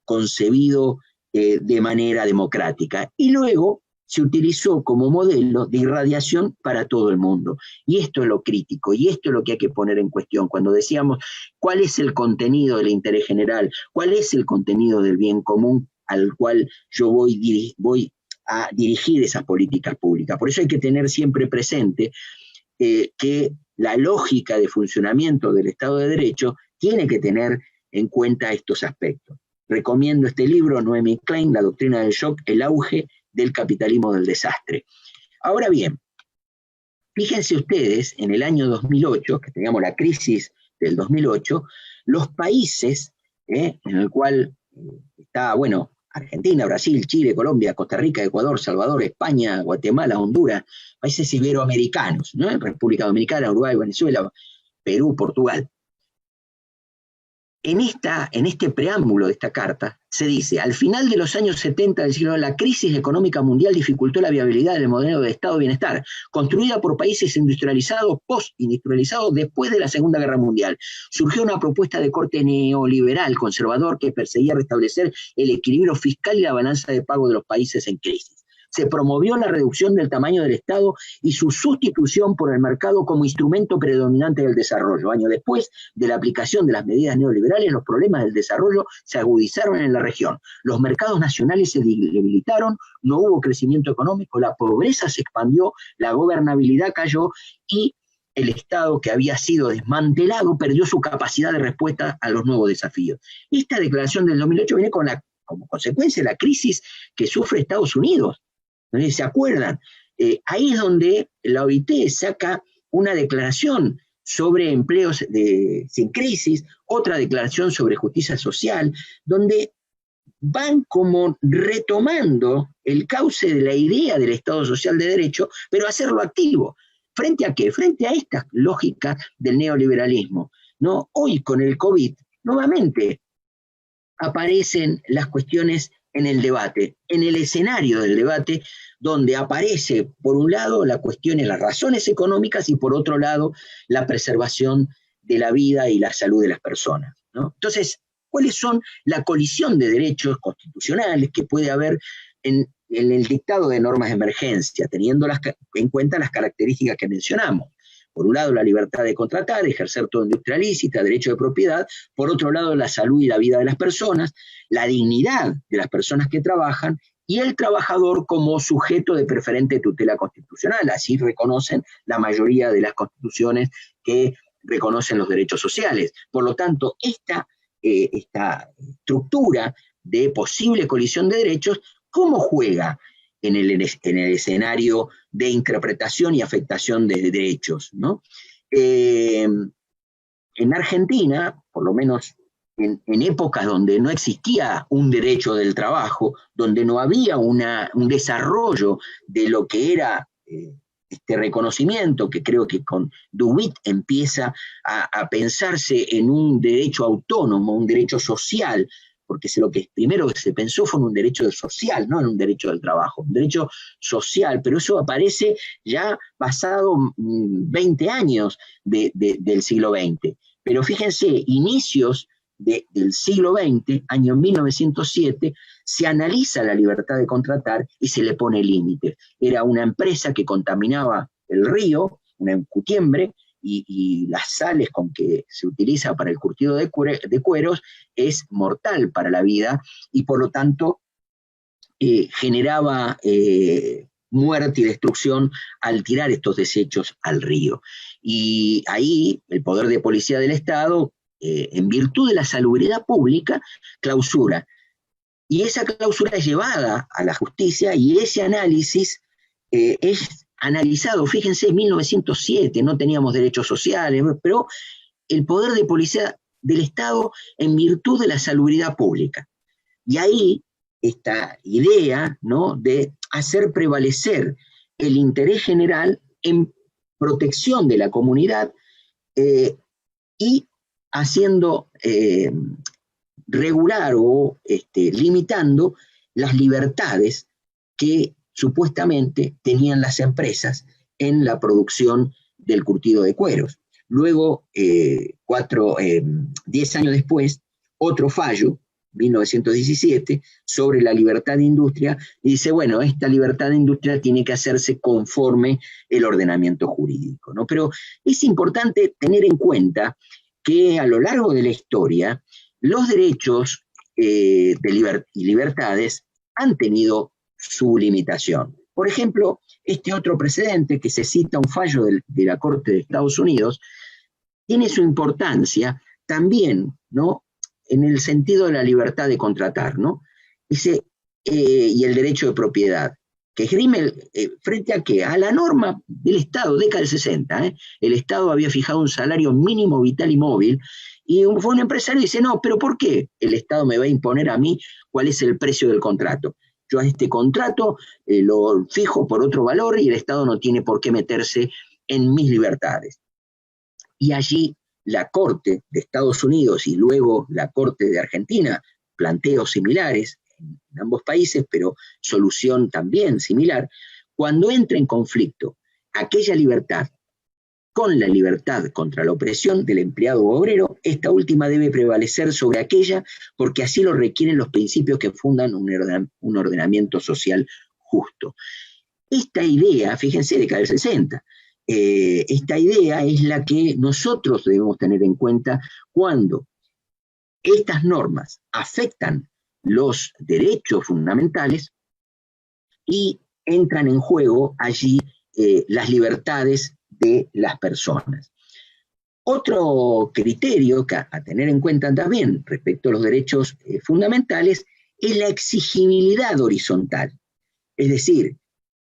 concebido de manera democrática. Y luego se utilizó como modelo de irradiación para todo el mundo. Y esto es lo crítico, y esto es lo que hay que poner en cuestión. Cuando decíamos cuál es el contenido del interés general, cuál es el contenido del bien común al cual yo voy a dirigir esas políticas públicas. Por eso hay que tener siempre presente que la lógica de funcionamiento del Estado de Derecho tiene que tener en cuenta estos aspectos. Recomiendo este libro, Noemi Klein, La doctrina del shock, el auge del capitalismo del desastre. Ahora bien, fíjense ustedes, en el año 2008, que teníamos la crisis del 2008, los países en el cual está, bueno, Argentina, Brasil, Chile, Colombia, Costa Rica, Ecuador, Salvador, España, Guatemala, Honduras, países iberoamericanos, ¿no? República Dominicana, Uruguay, Venezuela, Perú, Portugal. En este preámbulo de esta carta se dice: al final de los años 70 del siglo, la crisis económica mundial dificultó la viabilidad del modelo de Estado de bienestar, construida por países industrializados, postindustrializados después de la Segunda Guerra Mundial. Surgió una propuesta de corte neoliberal, conservador, que perseguía restablecer el equilibrio fiscal y la balanza de pago de los países en crisis. Se promovió la reducción del tamaño del Estado y su sustitución por el mercado como instrumento predominante del desarrollo. Años después de la aplicación de las medidas neoliberales, los problemas del desarrollo se agudizaron en la región. Los mercados nacionales se debilitaron, no hubo crecimiento económico, la pobreza se expandió, la gobernabilidad cayó y el Estado, que había sido desmantelado, perdió su capacidad de respuesta a los nuevos desafíos. Esta declaración del 2008 viene como consecuencia de la crisis que sufre Estados Unidos. ¿Se acuerdan? Ahí es donde la OIT saca una declaración sobre empleos sin crisis, otra declaración sobre justicia social, donde van como retomando el cauce de la idea del Estado Social de Derecho, pero hacerlo activo. ¿Frente a qué? Frente a esta lógica del neoliberalismo, ¿no? Hoy con el COVID, nuevamente aparecen las cuestiones en el debate, en el escenario del debate, donde aparece, por un lado, la cuestión de las razones económicas y, por otro lado, la preservación de la vida y la salud de las personas, ¿no? Entonces, ¿cuáles son la colisión de derechos constitucionales que puede haber en el dictado de normas de emergencia, teniendo en cuenta las características que mencionamos? Por un lado, la libertad de contratar, ejercer toda industria lícita, derecho de propiedad. Por otro lado, la salud y la vida de las personas, la dignidad de las personas que trabajan y el trabajador como sujeto de preferente tutela constitucional. Así reconocen la mayoría de las constituciones que reconocen los derechos sociales. Por lo tanto, esta estructura de posible colisión de derechos, ¿cómo juega en el escenario de interpretación y afectación de derechos, ¿no? En Argentina, por lo menos en épocas donde no existía un derecho del trabajo, donde no había un desarrollo de lo que era este reconocimiento, que creo que con DeWitt empieza a pensarse en un derecho autónomo, un derecho social, porque lo que primero se pensó fue en un derecho social, no en un derecho del trabajo, un derecho social, pero eso aparece ya pasado 20 años del siglo XX. Pero fíjense, inicios del siglo XX, año 1907, se analiza la libertad de contratar y se le pone límites. Era una empresa que contaminaba el río, una cutiembre, y las sales con que se utiliza para el curtido de cueros es mortal para la vida y por lo tanto generaba muerte y destrucción al tirar estos desechos al río. Y ahí el poder de policía del Estado, en virtud de la salubridad pública, clausura. Y esa clausura es llevada a la justicia y ese análisis es analizado, fíjense, en 1907 no teníamos derechos sociales, pero el poder de policía del Estado en virtud de la salubridad pública. Y ahí esta idea, ¿no?, de hacer prevalecer el interés general en protección de la comunidad y haciendo regular o limitando las libertades que supuestamente tenían las empresas en la producción del curtido de cueros. Luego, 10 años después, otro fallo, 1917, sobre la libertad de industria, y dice, bueno, esta libertad de industria tiene que hacerse conforme el ordenamiento jurídico, ¿no? Pero es importante tener en cuenta que a lo largo de la historia, los derechos y libertades han tenido su limitación. Por ejemplo, este otro precedente que se cita un fallo de la Corte de Estados Unidos tiene su importancia también, ¿no?, en el sentido de la libertad de contratar, ¿no? Dice, y el derecho de propiedad, que esgrime frente a qué, a la norma del Estado, década del 60, el Estado había fijado un salario mínimo vital y móvil, y fue un empresario y dice, no, pero ¿por qué el Estado me va a imponer a mí cuál es el precio del contrato? Yo a este contrato lo fijo por otro valor y el Estado no tiene por qué meterse en mis libertades. Y allí la Corte de Estados Unidos y luego la Corte de Argentina, planteos similares en ambos países, pero solución también similar, cuando entra en conflicto aquella libertad con la libertad contra la opresión del empleado o obrero, esta última debe prevalecer sobre aquella porque así lo requieren los principios que fundan un ordenamiento social justo. Esta idea, fíjense, década del 60, esta idea es la que nosotros debemos tener en cuenta cuando estas normas afectan los derechos fundamentales y entran en juego allí las libertades de las personas. Otro criterio que a tener en cuenta también respecto a los derechos fundamentales es la exigibilidad horizontal. Es decir,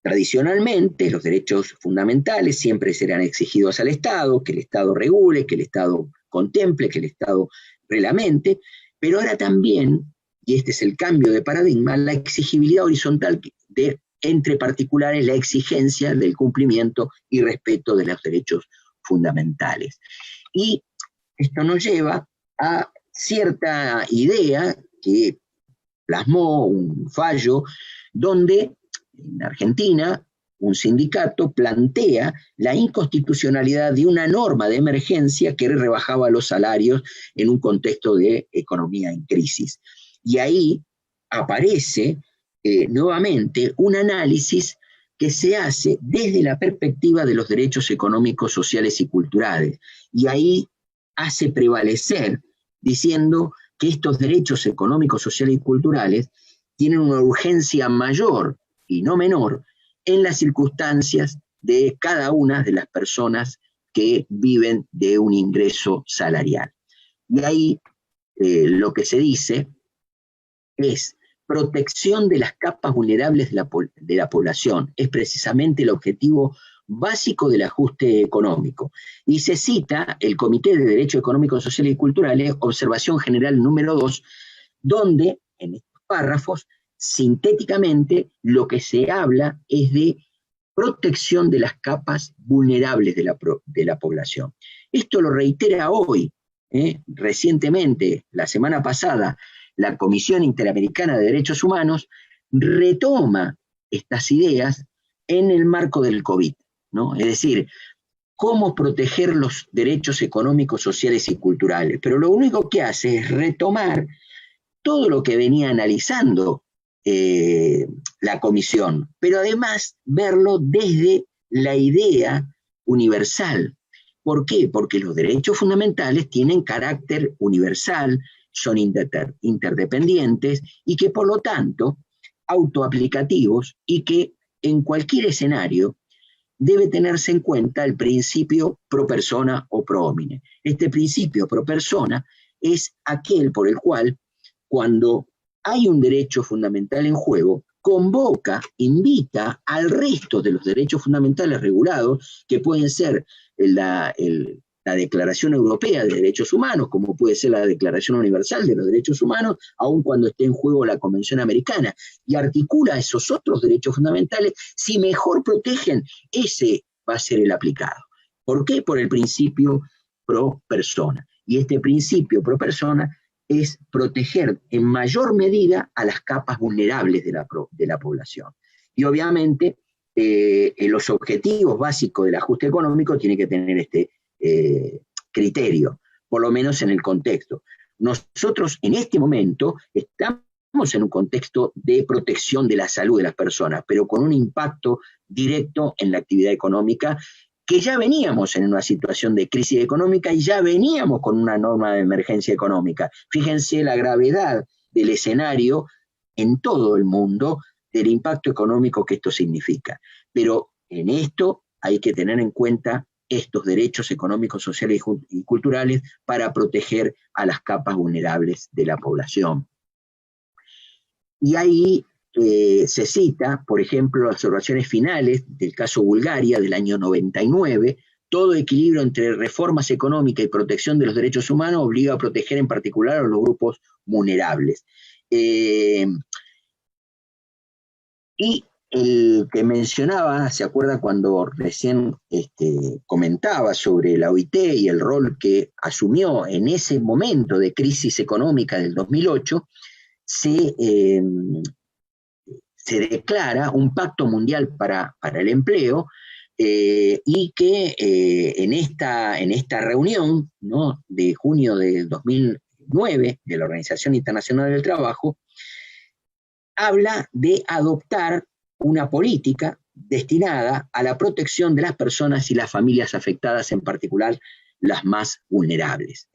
tradicionalmente los derechos fundamentales siempre serán exigidos al Estado, que el Estado regule, que el Estado contemple, que el Estado reglamente, pero ahora también, y este es el cambio de paradigma, la exigibilidad horizontal entre particulares, la exigencia del cumplimiento y respeto de los derechos fundamentales. Y esto nos lleva a cierta idea que plasmó un fallo donde en Argentina un sindicato plantea la inconstitucionalidad de una norma de emergencia que rebajaba los salarios en un contexto de economía en crisis. Y ahí aparece nuevamente un análisis que se hace desde la perspectiva de los derechos económicos, sociales y culturales. Y ahí hace prevalecer diciendo que estos derechos económicos, sociales y culturales tienen una urgencia mayor y no menor en las circunstancias de cada una de las personas que viven de un ingreso salarial. Y ahí lo que se dice es protección de las capas vulnerables de la población. Es precisamente el objetivo básico del ajuste económico. Y se cita el Comité de Derechos Económicos, Sociales y Culturales, observación general número 2, donde en estos párrafos, sintéticamente, lo que se habla es de protección de las capas vulnerables de la población. Esto lo reitera hoy, recientemente, la semana pasada, la Comisión Interamericana de Derechos Humanos retoma estas ideas en el marco del COVID, ¿no? Es decir, cómo proteger los derechos económicos, sociales y culturales. Pero lo único que hace es retomar todo lo que venía analizando la comisión, pero además verlo desde la idea universal. ¿Por qué? Porque los derechos fundamentales tienen carácter universal, son interdependientes y que por lo tanto autoaplicativos y que en cualquier escenario debe tenerse en cuenta el principio pro persona o pro homine. Este principio pro persona es aquel por el cual cuando hay un derecho fundamental en juego, convoca, invita al resto de los derechos fundamentales regulados, que pueden ser la Declaración Europea de Derechos Humanos, como puede ser la Declaración Universal de los Derechos Humanos, aun cuando esté en juego la Convención Americana, y articula esos otros derechos fundamentales. Si mejor protegen, ese va a ser el aplicado. ¿Por qué? Por el principio pro persona. Y este principio pro persona es proteger en mayor medida a las capas vulnerables de la población. Y obviamente los objetivos básicos del ajuste económico tienen que tener este criterio, por lo menos en el contexto. Nosotros en este momento estamos en un contexto de protección de la salud de las personas, pero con un impacto directo en la actividad económica, que ya veníamos en una situación de crisis económica y ya veníamos con una norma de emergencia económica. Fíjense la gravedad del escenario en todo el mundo, del impacto económico que esto significa. Pero en esto hay que tener en cuenta estos derechos económicos, sociales y culturales para proteger a las capas vulnerables de la población. Y ahí se cita, por ejemplo, las observaciones finales del caso Bulgaria del año 99, todo equilibrio entre reformas económicas y protección de los derechos humanos obliga a proteger en particular a los grupos vulnerables. Y el que mencionaba, ¿se acuerda cuando recién comentaba sobre la OIT y el rol que asumió en ese momento de crisis económica del 2008? Se declara un pacto mundial para el empleo y que en esta reunión, ¿no?, de junio del 2009 de la Organización Internacional del Trabajo, habla de adoptar una política destinada a la protección de las personas y las familias afectadas, en particular las más vulnerables.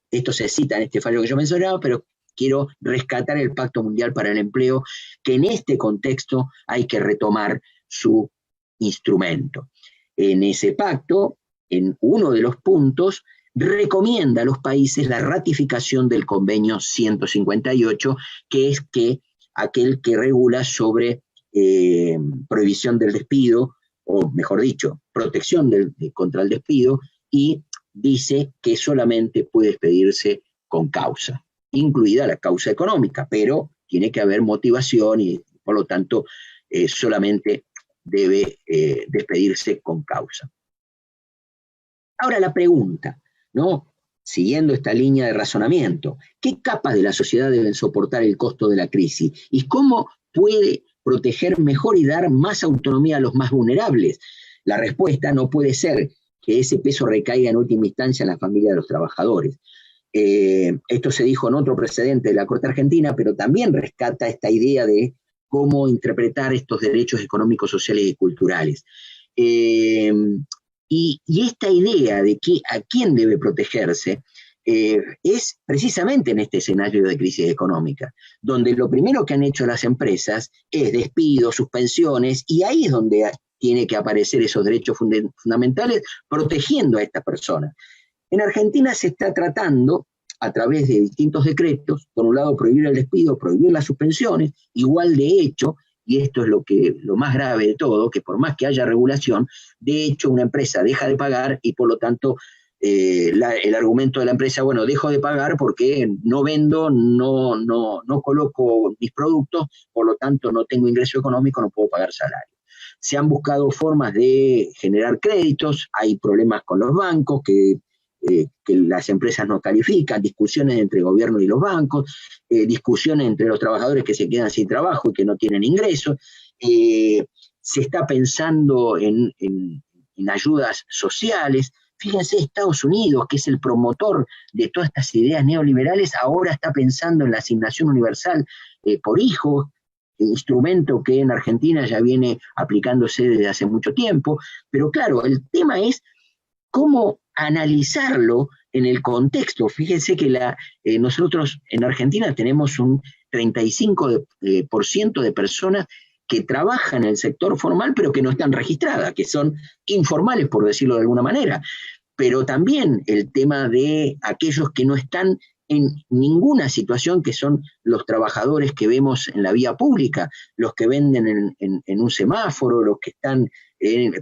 Esto se cita en este fallo que yo mencionaba, pero quiero rescatar el Pacto Mundial para el Empleo, que en este contexto hay que retomar su instrumento. En ese pacto, en uno de los puntos, recomienda a los países la ratificación del convenio 158, que es aquel que regula sobre prohibición del despido, o mejor dicho, protección contra el despido, y dice que solamente puede despedirse con causa, incluida la causa económica, pero tiene que haber motivación y por lo tanto solamente debe despedirse con causa. Ahora la pregunta, ¿no?, siguiendo esta línea de razonamiento, ¿qué capas de la sociedad deben soportar el costo de la crisis? ¿Y cómo puede proteger mejor y dar más autonomía a los más vulnerables? La respuesta no puede ser que ese peso recaiga en última instancia en la familia de los trabajadores. Esto se dijo en otro precedente de la Corte Argentina, pero también rescata esta idea de cómo interpretar estos derechos económicos, sociales y culturales. Y esta idea de a quién debe protegerse es precisamente en este escenario de crisis económica, donde lo primero que han hecho las empresas es despidos, suspensiones, y ahí es donde tiene que aparecer esos derechos fundamentales protegiendo a estas personas. En Argentina se está tratando, a través de distintos decretos, por un lado prohibir el despido, prohibir las suspensiones, igual de hecho, y esto es lo más grave de todo, que por más que haya regulación, de hecho una empresa deja de pagar y por lo tanto el argumento de la empresa, bueno, dejo de pagar porque no vendo, no coloco mis productos, por lo tanto no tengo ingreso económico, no puedo pagar salario. Se han buscado formas de generar créditos, hay problemas con los bancos que las empresas no califican, discusiones entre el gobierno y los bancos, discusiones entre los trabajadores que se quedan sin trabajo y que no tienen ingresos. Se está pensando en ayudas sociales. Fíjense, Estados Unidos, que es el promotor de todas estas ideas neoliberales, ahora está pensando en la asignación universal por hijos, instrumento que en Argentina ya viene aplicándose desde hace mucho tiempo. Pero claro, el tema es cómo analizarlo en el contexto. Fíjense que nosotros en Argentina tenemos un 35% de personas que trabajan en el sector formal, pero que no están registradas, que son informales, por decirlo de alguna manera. Pero también el tema de aquellos que no están en ninguna situación, que son los trabajadores que vemos en la vía pública, los que venden en un semáforo, los que están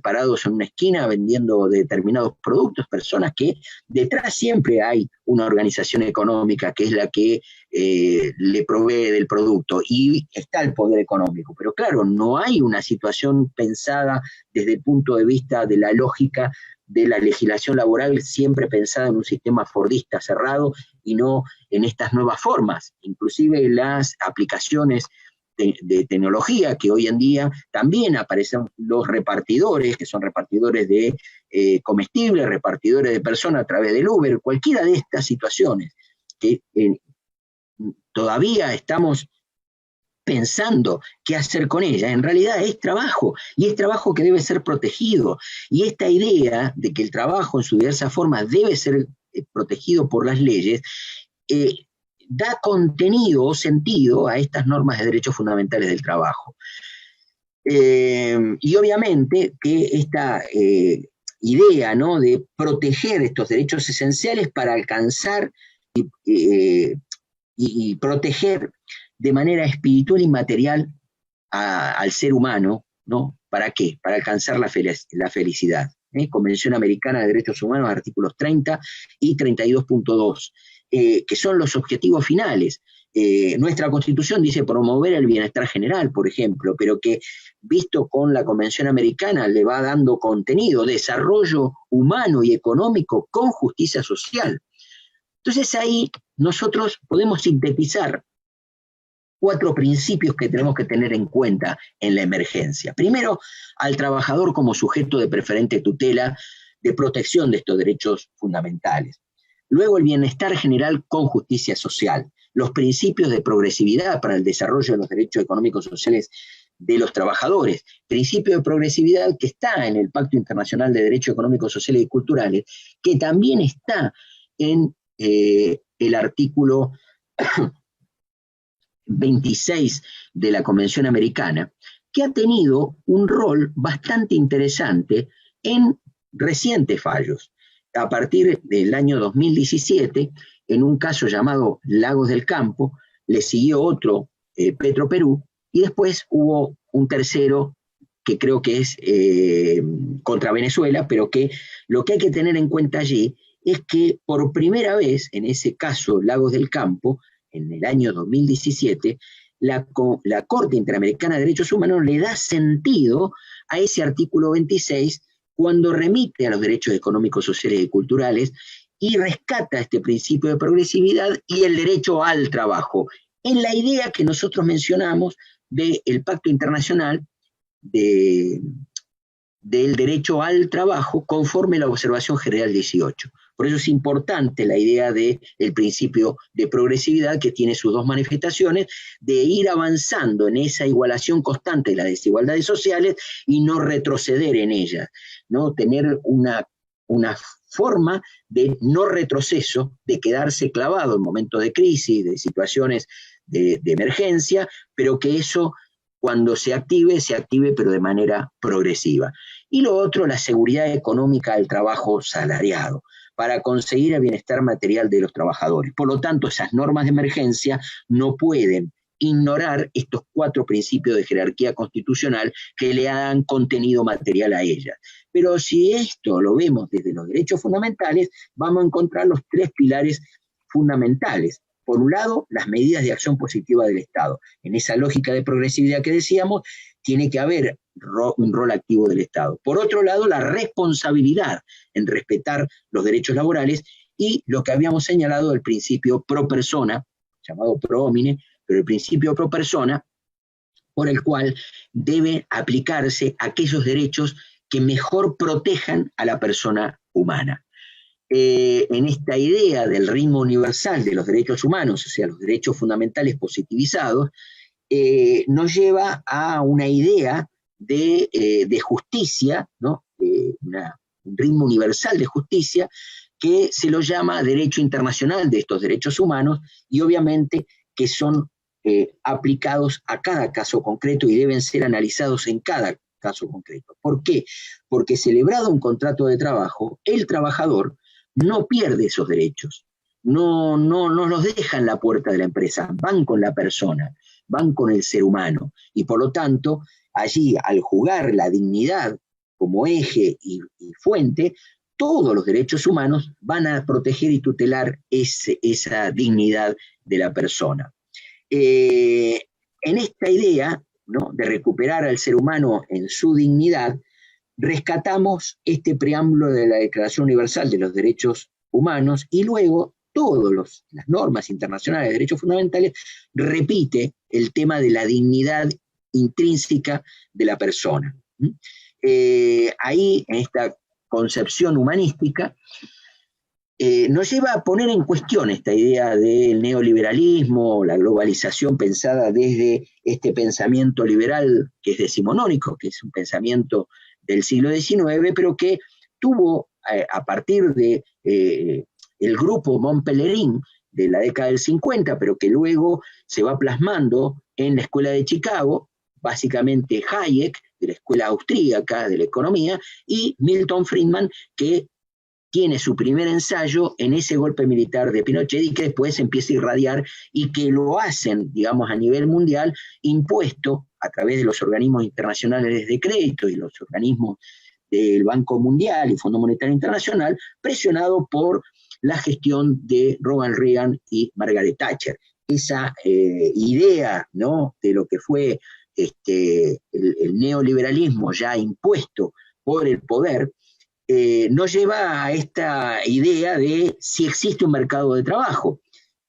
parados en una esquina vendiendo determinados productos, personas que detrás siempre hay una organización económica que es la que le provee del producto y está el poder económico. Pero claro, no hay una situación pensada desde el punto de vista de la lógica de la legislación laboral, siempre pensada en un sistema fordista cerrado y no en estas nuevas formas. Inclusive las aplicaciones de tecnología, que hoy en día también aparecen los repartidores, que son repartidores de comestibles, repartidores de personas a través del Uber, cualquiera de estas situaciones que todavía estamos pensando qué hacer con ella, en realidad es trabajo, y es trabajo que debe ser protegido. Y esta idea de que el trabajo en su diversa forma debe ser protegido por las leyes, da contenido o sentido a estas normas de derechos fundamentales del trabajo. Y obviamente que esta idea, ¿no?, de proteger estos derechos esenciales para alcanzar y proteger de manera espiritual y material al ser humano, ¿no? ¿Para qué? Para alcanzar la felicidad. Convención Americana de Derechos Humanos, artículos 30 y 32.2, que son los objetivos finales. Nuestra Constitución dice promover el bienestar general, por ejemplo, pero que visto con la Convención Americana le va dando contenido, desarrollo humano y económico con justicia social. Entonces ahí nosotros podemos sintetizar 4 principios que tenemos que tener en cuenta en la emergencia. Primero, al trabajador como sujeto de preferente tutela de protección de estos derechos fundamentales. Luego, el bienestar general con justicia social. Los principios de progresividad para el desarrollo de los derechos económicos y sociales de los trabajadores. Principio de progresividad que está en el Pacto Internacional de Derechos Económicos, Sociales y Culturales, que también está en el artículo 26 de la Convención Americana, que ha tenido un rol bastante interesante en recientes fallos. A partir del año 2017, en un caso llamado Lagos del Campo, le siguió otro, Petroperú, y después hubo un tercero que creo que es contra Venezuela, pero que lo que hay que tener en cuenta allí es que por primera vez, en ese caso Lagos del Campo, en el año 2017, la Corte Interamericana de Derechos Humanos le da sentido a ese artículo 26 cuando remite a los derechos económicos, sociales y culturales y rescata este principio de progresividad y el derecho al trabajo, en la idea que nosotros mencionamos del Pacto Internacional del Derecho al Trabajo conforme a la Observación General 18. Por eso es importante la idea del principio de progresividad, que tiene sus dos manifestaciones, de ir avanzando en esa igualación constante de las desigualdades sociales y no retroceder en ellas, ¿no? Tener una forma de no retroceso, de quedarse clavado en momentos de crisis, de situaciones de emergencia, pero que eso, cuando se active pero de manera progresiva. Y lo otro, la seguridad económica del trabajo salariado, para conseguir el bienestar material de los trabajadores. Por lo tanto, esas normas de emergencia no pueden ignorar estos 4 principios de jerarquía constitucional que le dan contenido material a ellas. Pero si esto lo vemos desde los derechos fundamentales, vamos a encontrar los 3 pilares fundamentales. Por un lado, las medidas de acción positiva del Estado. En esa lógica de progresividad que decíamos, tiene que haber un rol activo del Estado. Por otro lado, la responsabilidad en respetar los derechos laborales y lo que habíamos señalado del principio pro persona, llamado pro homine, pero el principio pro persona, por el cual deben aplicarse aquellos derechos que mejor protejan a la persona humana. En esta idea del ritmo universal de los derechos humanos, o sea, los derechos fundamentales positivizados, nos lleva a una idea de justicia, ¿no? Un ritmo universal de justicia, que se lo llama derecho internacional de estos derechos humanos, y obviamente que son aplicados a cada caso concreto y deben ser analizados en cada caso concreto. ¿Por qué? Porque celebrado un contrato de trabajo, el trabajador no pierde esos derechos, no los deja en la puerta de la empresa, van con la persona, van con el ser humano, y por lo tanto, allí, al jugar la dignidad como eje y fuente, todos los derechos humanos van a proteger y tutelar esa dignidad de la persona. En esta idea, ¿no?, de recuperar al ser humano en su dignidad, rescatamos este preámbulo de la Declaración Universal de los Derechos Humanos, y luego todas las normas internacionales de derechos fundamentales repite el tema de la dignidad intrínseca de la persona. Ahí, en esta concepción humanística, nos lleva a poner en cuestión esta idea del neoliberalismo, la globalización pensada desde este pensamiento liberal que es decimonónico, que es un pensamiento del siglo XIX, pero que tuvo, a partir de el grupo Montpellerin de la década del 50, pero que luego se va plasmando en la Escuela de Chicago, básicamente Hayek, de la Escuela Austríaca de la Economía, y Milton Friedman, que tiene su primer ensayo en ese golpe militar de Pinochet y que después empieza a irradiar, y que lo hacen, digamos, a nivel mundial, impuesto a través de los organismos internacionales de crédito y los organismos del Banco Mundial y Fondo Monetario Internacional, presionado por la gestión de Ronald Reagan y Margaret Thatcher. Esa idea, ¿no?, de lo que fue el neoliberalismo ya impuesto por el poder, nos lleva a esta idea de si existe un mercado de trabajo.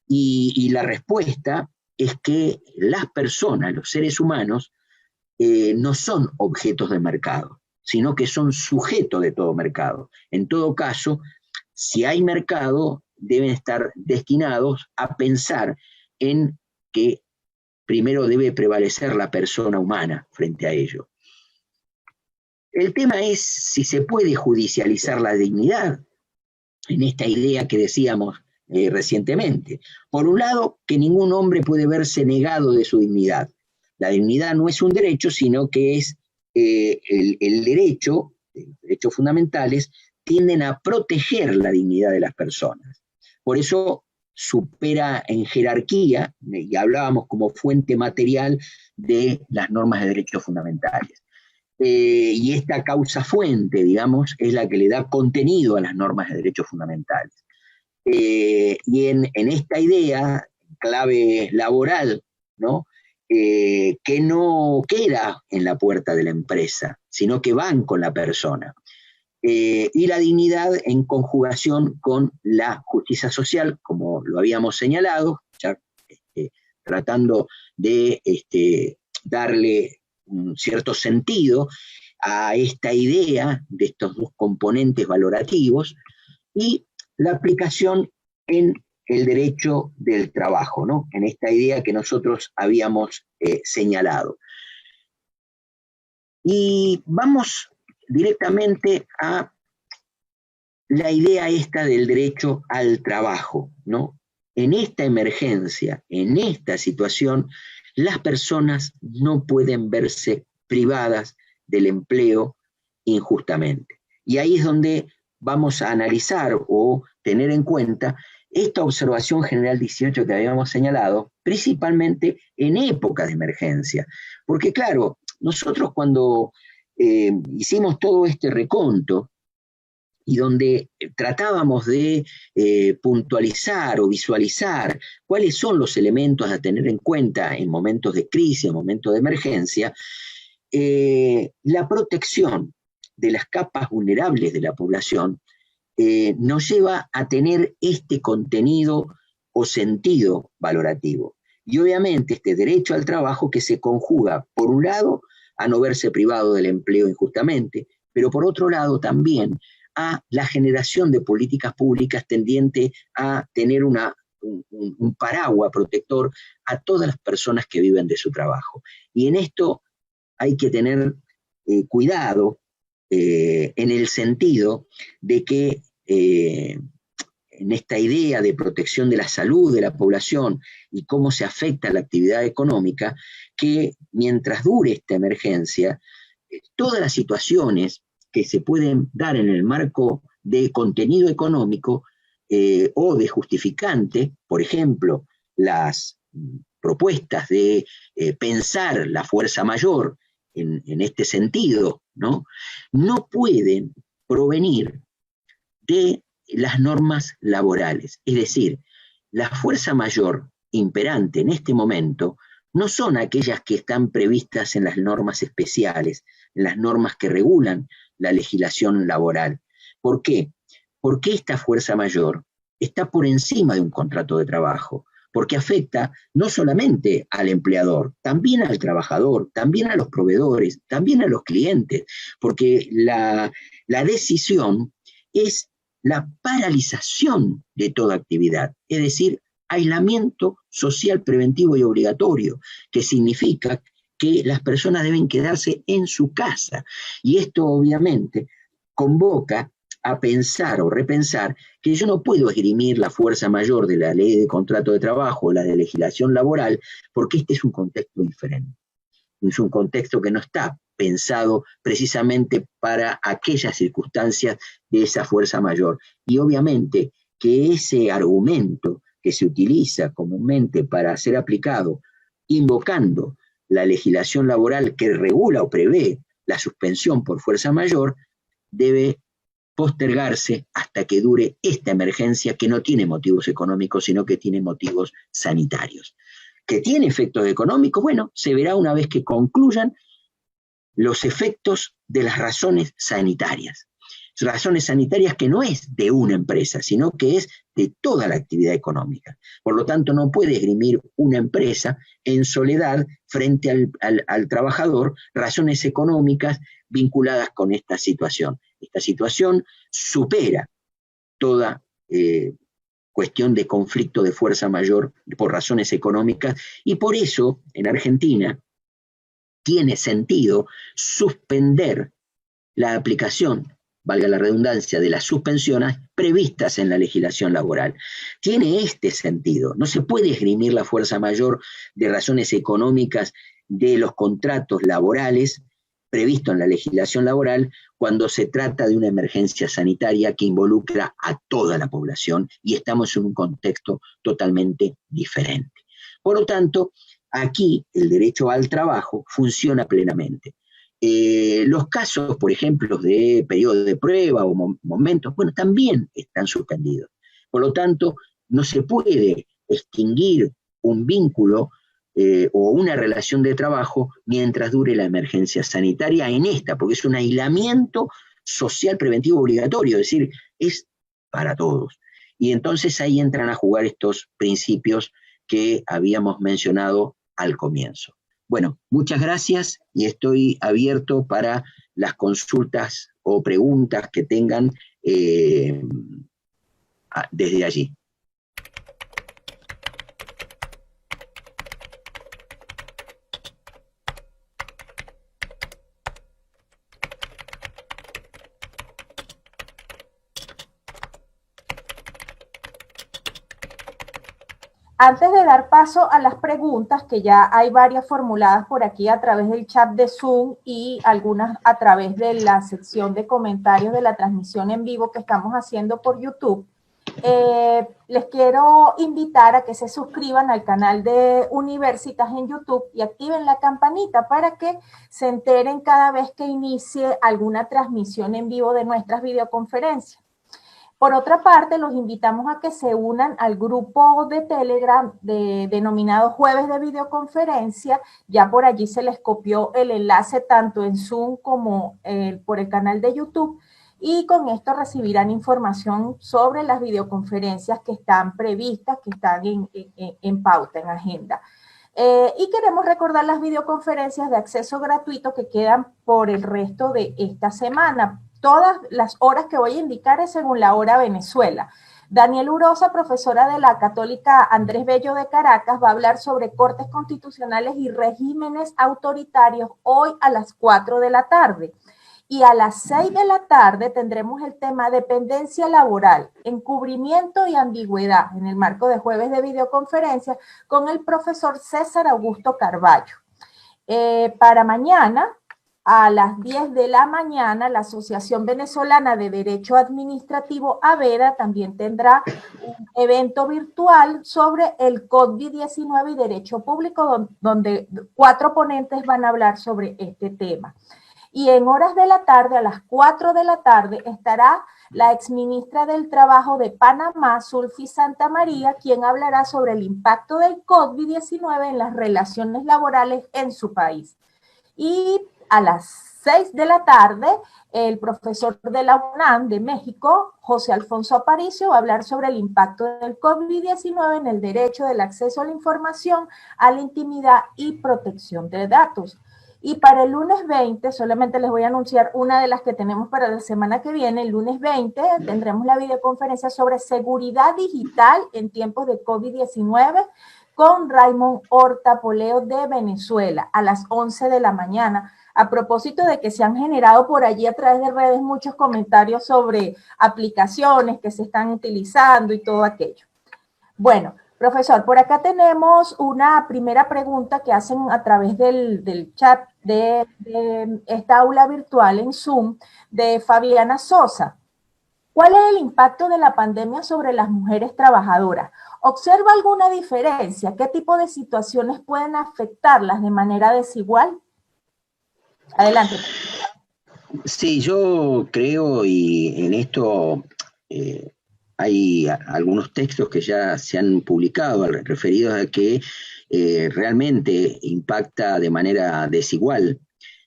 Y la respuesta es que las personas, los seres humanos, no son objetos de mercado, sino que son sujetos de todo mercado. En todo caso, si hay mercado, deben estar destinados a pensar en que primero debe prevalecer la persona humana frente a ello. El tema es si se puede judicializar la dignidad, en esta idea que decíamos recientemente. Por un lado, que ningún hombre puede verse negado de su dignidad. La dignidad no es un derecho, sino que es el derecho, los derechos fundamentales, tienden a proteger la dignidad de las personas. Por eso supera en jerarquía, y hablábamos como fuente material de las normas de derechos fundamentales. Y esta causa fuente, digamos, es la que le da contenido a las normas de derechos fundamentales. Y en esta idea, clave laboral, ¿no?, que no queda en la puerta de la empresa, sino que van con la persona. Y la dignidad en conjugación con la justicia social, como lo habíamos señalado, ya tratando de darle un cierto sentido a esta idea de estos dos componentes valorativos, y la aplicación en el derecho del trabajo, ¿no? En esta idea que nosotros habíamos señalado. Y vamos directamente a la idea esta del derecho al trabajo, ¿no? En esta emergencia, en esta situación, las personas no pueden verse privadas del empleo injustamente. Y ahí es donde vamos a analizar o tener en cuenta esta observación general 18 que habíamos señalado, principalmente en épocas de emergencia. Porque claro, nosotros cuando hicimos todo este reconto, y donde tratábamos de puntualizar o visualizar cuáles son los elementos a tener en cuenta en momentos de crisis, en momentos de emergencia, la protección de las capas vulnerables de la población nos lleva a tener este contenido o sentido valorativo. Y obviamente este derecho al trabajo que se conjuga, por un lado, a no verse privado del empleo injustamente, pero por otro lado también a la generación de políticas públicas tendiente a tener un paraguas protector a todas las personas que viven de su trabajo. Y en esto hay que tener cuidado en el sentido de que en esta idea de protección de la salud de la población y cómo se afecta la actividad económica, que mientras dure esta emergencia, todas las situaciones que se pueden dar en el marco de contenido económico o de justificante, por ejemplo, las propuestas de pensar la fuerza mayor en este sentido, no pueden provenir de las normas laborales. Es decir, la fuerza mayor imperante en este momento no son aquellas que están previstas en las normas especiales, en las normas que regulan la legislación laboral. ¿Por qué? Porque esta fuerza mayor está por encima de un contrato de trabajo, porque afecta no solamente al empleador, también al trabajador, también a los proveedores, también a los clientes, porque la decisión es la paralización de toda actividad, es decir, aislamiento social preventivo y obligatorio, que significa que las personas deben quedarse en su casa. Y esto obviamente convoca a pensar o repensar que yo no puedo esgrimir la fuerza mayor de la ley de contrato de trabajo o la de legislación laboral, porque este es un contexto diferente. Es un contexto que no está pensado precisamente para aquellas circunstancias de esa fuerza mayor. Y obviamente que ese argumento que se utiliza comúnmente para ser aplicado invocando la legislación laboral que regula o prevé la suspensión por fuerza mayor, debe postergarse hasta que dure esta emergencia que no tiene motivos económicos, sino que tiene motivos sanitarios. ¿Que tiene efectos económicos? Bueno, se verá una vez que concluyan los efectos de las razones sanitarias. Razones sanitarias que no es de una empresa, sino que es de toda la actividad económica. Por lo tanto, no puede esgrimir una empresa en soledad frente al trabajador razones económicas vinculadas con esta situación. Esta situación supera toda cuestión de conflicto de fuerza mayor por razones económicas, y por eso en Argentina tiene sentido suspender la aplicación, valga la redundancia, de las suspensiones previstas en la legislación laboral. Tiene este sentido. No se puede esgrimir la fuerza mayor de razones económicas de los contratos laborales previsto en la legislación laboral cuando se trata de una emergencia sanitaria que involucra a toda la población y estamos en un contexto totalmente diferente. Por lo tanto, aquí el derecho al trabajo funciona plenamente. Los casos, por ejemplo, de periodo de prueba o momentos, bueno, también están suspendidos. Por lo tanto, no se puede extinguir un vínculo o una relación de trabajo mientras dure la emergencia sanitaria en esta, porque es un aislamiento social preventivo obligatorio, es decir, es para todos. Y entonces ahí entran a jugar estos principios que habíamos mencionado al comienzo. Bueno, muchas gracias y estoy abierto para las consultas o preguntas que tengan desde allí. Antes de dar paso a las preguntas, que ya hay varias formuladas por aquí a través del chat de Zoom y algunas a través de la sección de comentarios de la transmisión en vivo que estamos haciendo por YouTube, les quiero invitar a que se suscriban al canal de Universitas en YouTube y activen la campanita para que se enteren cada vez que inicie alguna transmisión en vivo de nuestras videoconferencias. Por otra parte, los invitamos a que se unan al grupo de Telegram denominado Jueves de Videoconferencia. Ya por allí se les copió el enlace tanto en Zoom como por el canal de YouTube. Y con esto recibirán información sobre las videoconferencias que están previstas, que están en pauta, en agenda. Y queremos recordar las videoconferencias de acceso gratuito que quedan por el resto de esta semana. Todas las horas que voy a indicar es según la hora Venezuela. Daniel Urosa, profesora de la Católica Andrés Bello de Caracas, va a hablar sobre cortes constitucionales y regímenes autoritarios hoy a las 4 de la tarde. Y a las 6 de la tarde tendremos el tema dependencia laboral, encubrimiento y ambigüedad en el marco de Jueves de Videoconferencia con el profesor César Augusto Carballo. Para mañana, a las 10 de la mañana, la Asociación Venezolana de Derecho Administrativo, AVEDA, también tendrá un evento virtual sobre el COVID-19 y Derecho Público, donde 4 ponentes van a hablar sobre este tema. Y en horas de la tarde, a las 4 de la tarde, estará la exministra del Trabajo de Panamá, Zulfi Santamaría, quien hablará sobre el impacto del COVID-19 en las relaciones laborales en su país. Y a las 6 de la tarde, el profesor de la UNAM de México, José Alfonso Aparicio, va a hablar sobre el impacto del COVID-19 en el derecho del acceso a la información, a la intimidad y protección de datos. Y para el lunes 20, solamente les voy a anunciar una de las que tenemos para la semana que viene. El lunes 20 tendremos la videoconferencia sobre seguridad digital en tiempos de COVID-19 con Raymond Horta Poleo de Venezuela a las 11 de la mañana. A propósito de que se han generado por allí a través de redes muchos comentarios sobre aplicaciones que se están utilizando y todo aquello. Bueno, profesor, por acá tenemos una primera pregunta que hacen a través del chat de esta aula virtual en Zoom de Fabiana Sosa. ¿Cuál es el impacto de la pandemia sobre las mujeres trabajadoras? ¿Observa alguna diferencia? ¿Qué tipo de situaciones pueden afectarlas de manera desigual? Adelante. Sí, yo creo, y en esto hay algunos textos que ya se han publicado referidos a que realmente impacta de manera desigual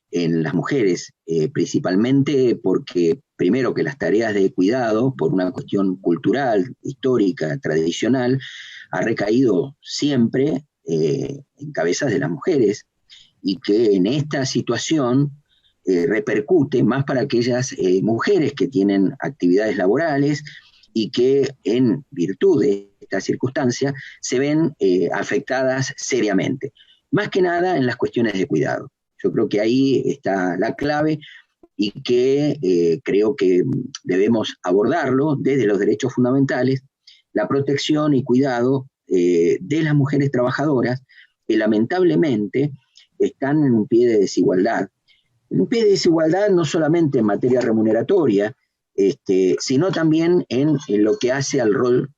en las mujeres, principalmente porque, primero, que las tareas de cuidado, por una cuestión cultural, histórica, tradicional, ha recaído siempre en cabezas de las mujeres, y que en esta situación repercute más para aquellas mujeres que tienen actividades laborales y que en virtud de esta circunstancia se ven afectadas seriamente, más que nada en las cuestiones de cuidado. Yo creo que ahí está la clave y que creo que debemos abordarlo desde los derechos fundamentales, la protección y cuidado de las mujeres trabajadoras que lamentablemente están en un pie de desigualdad. En un pie de desigualdad no solamente en materia remuneratoria, sino también en lo que hace al rol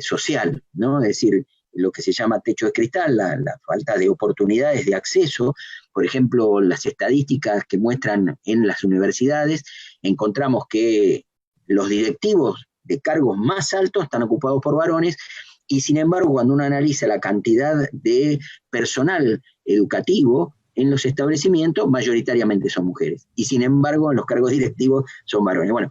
social, ¿no? Es decir, lo que se llama techo de cristal, la falta de oportunidades de acceso. Por ejemplo, las estadísticas que muestran en las universidades, encontramos que los directivos de cargos más altos están ocupados por varones, y sin embargo, cuando uno analiza la cantidad de personal educativo en los establecimientos, mayoritariamente son mujeres, y sin embargo, en los cargos directivos son varones. Bueno,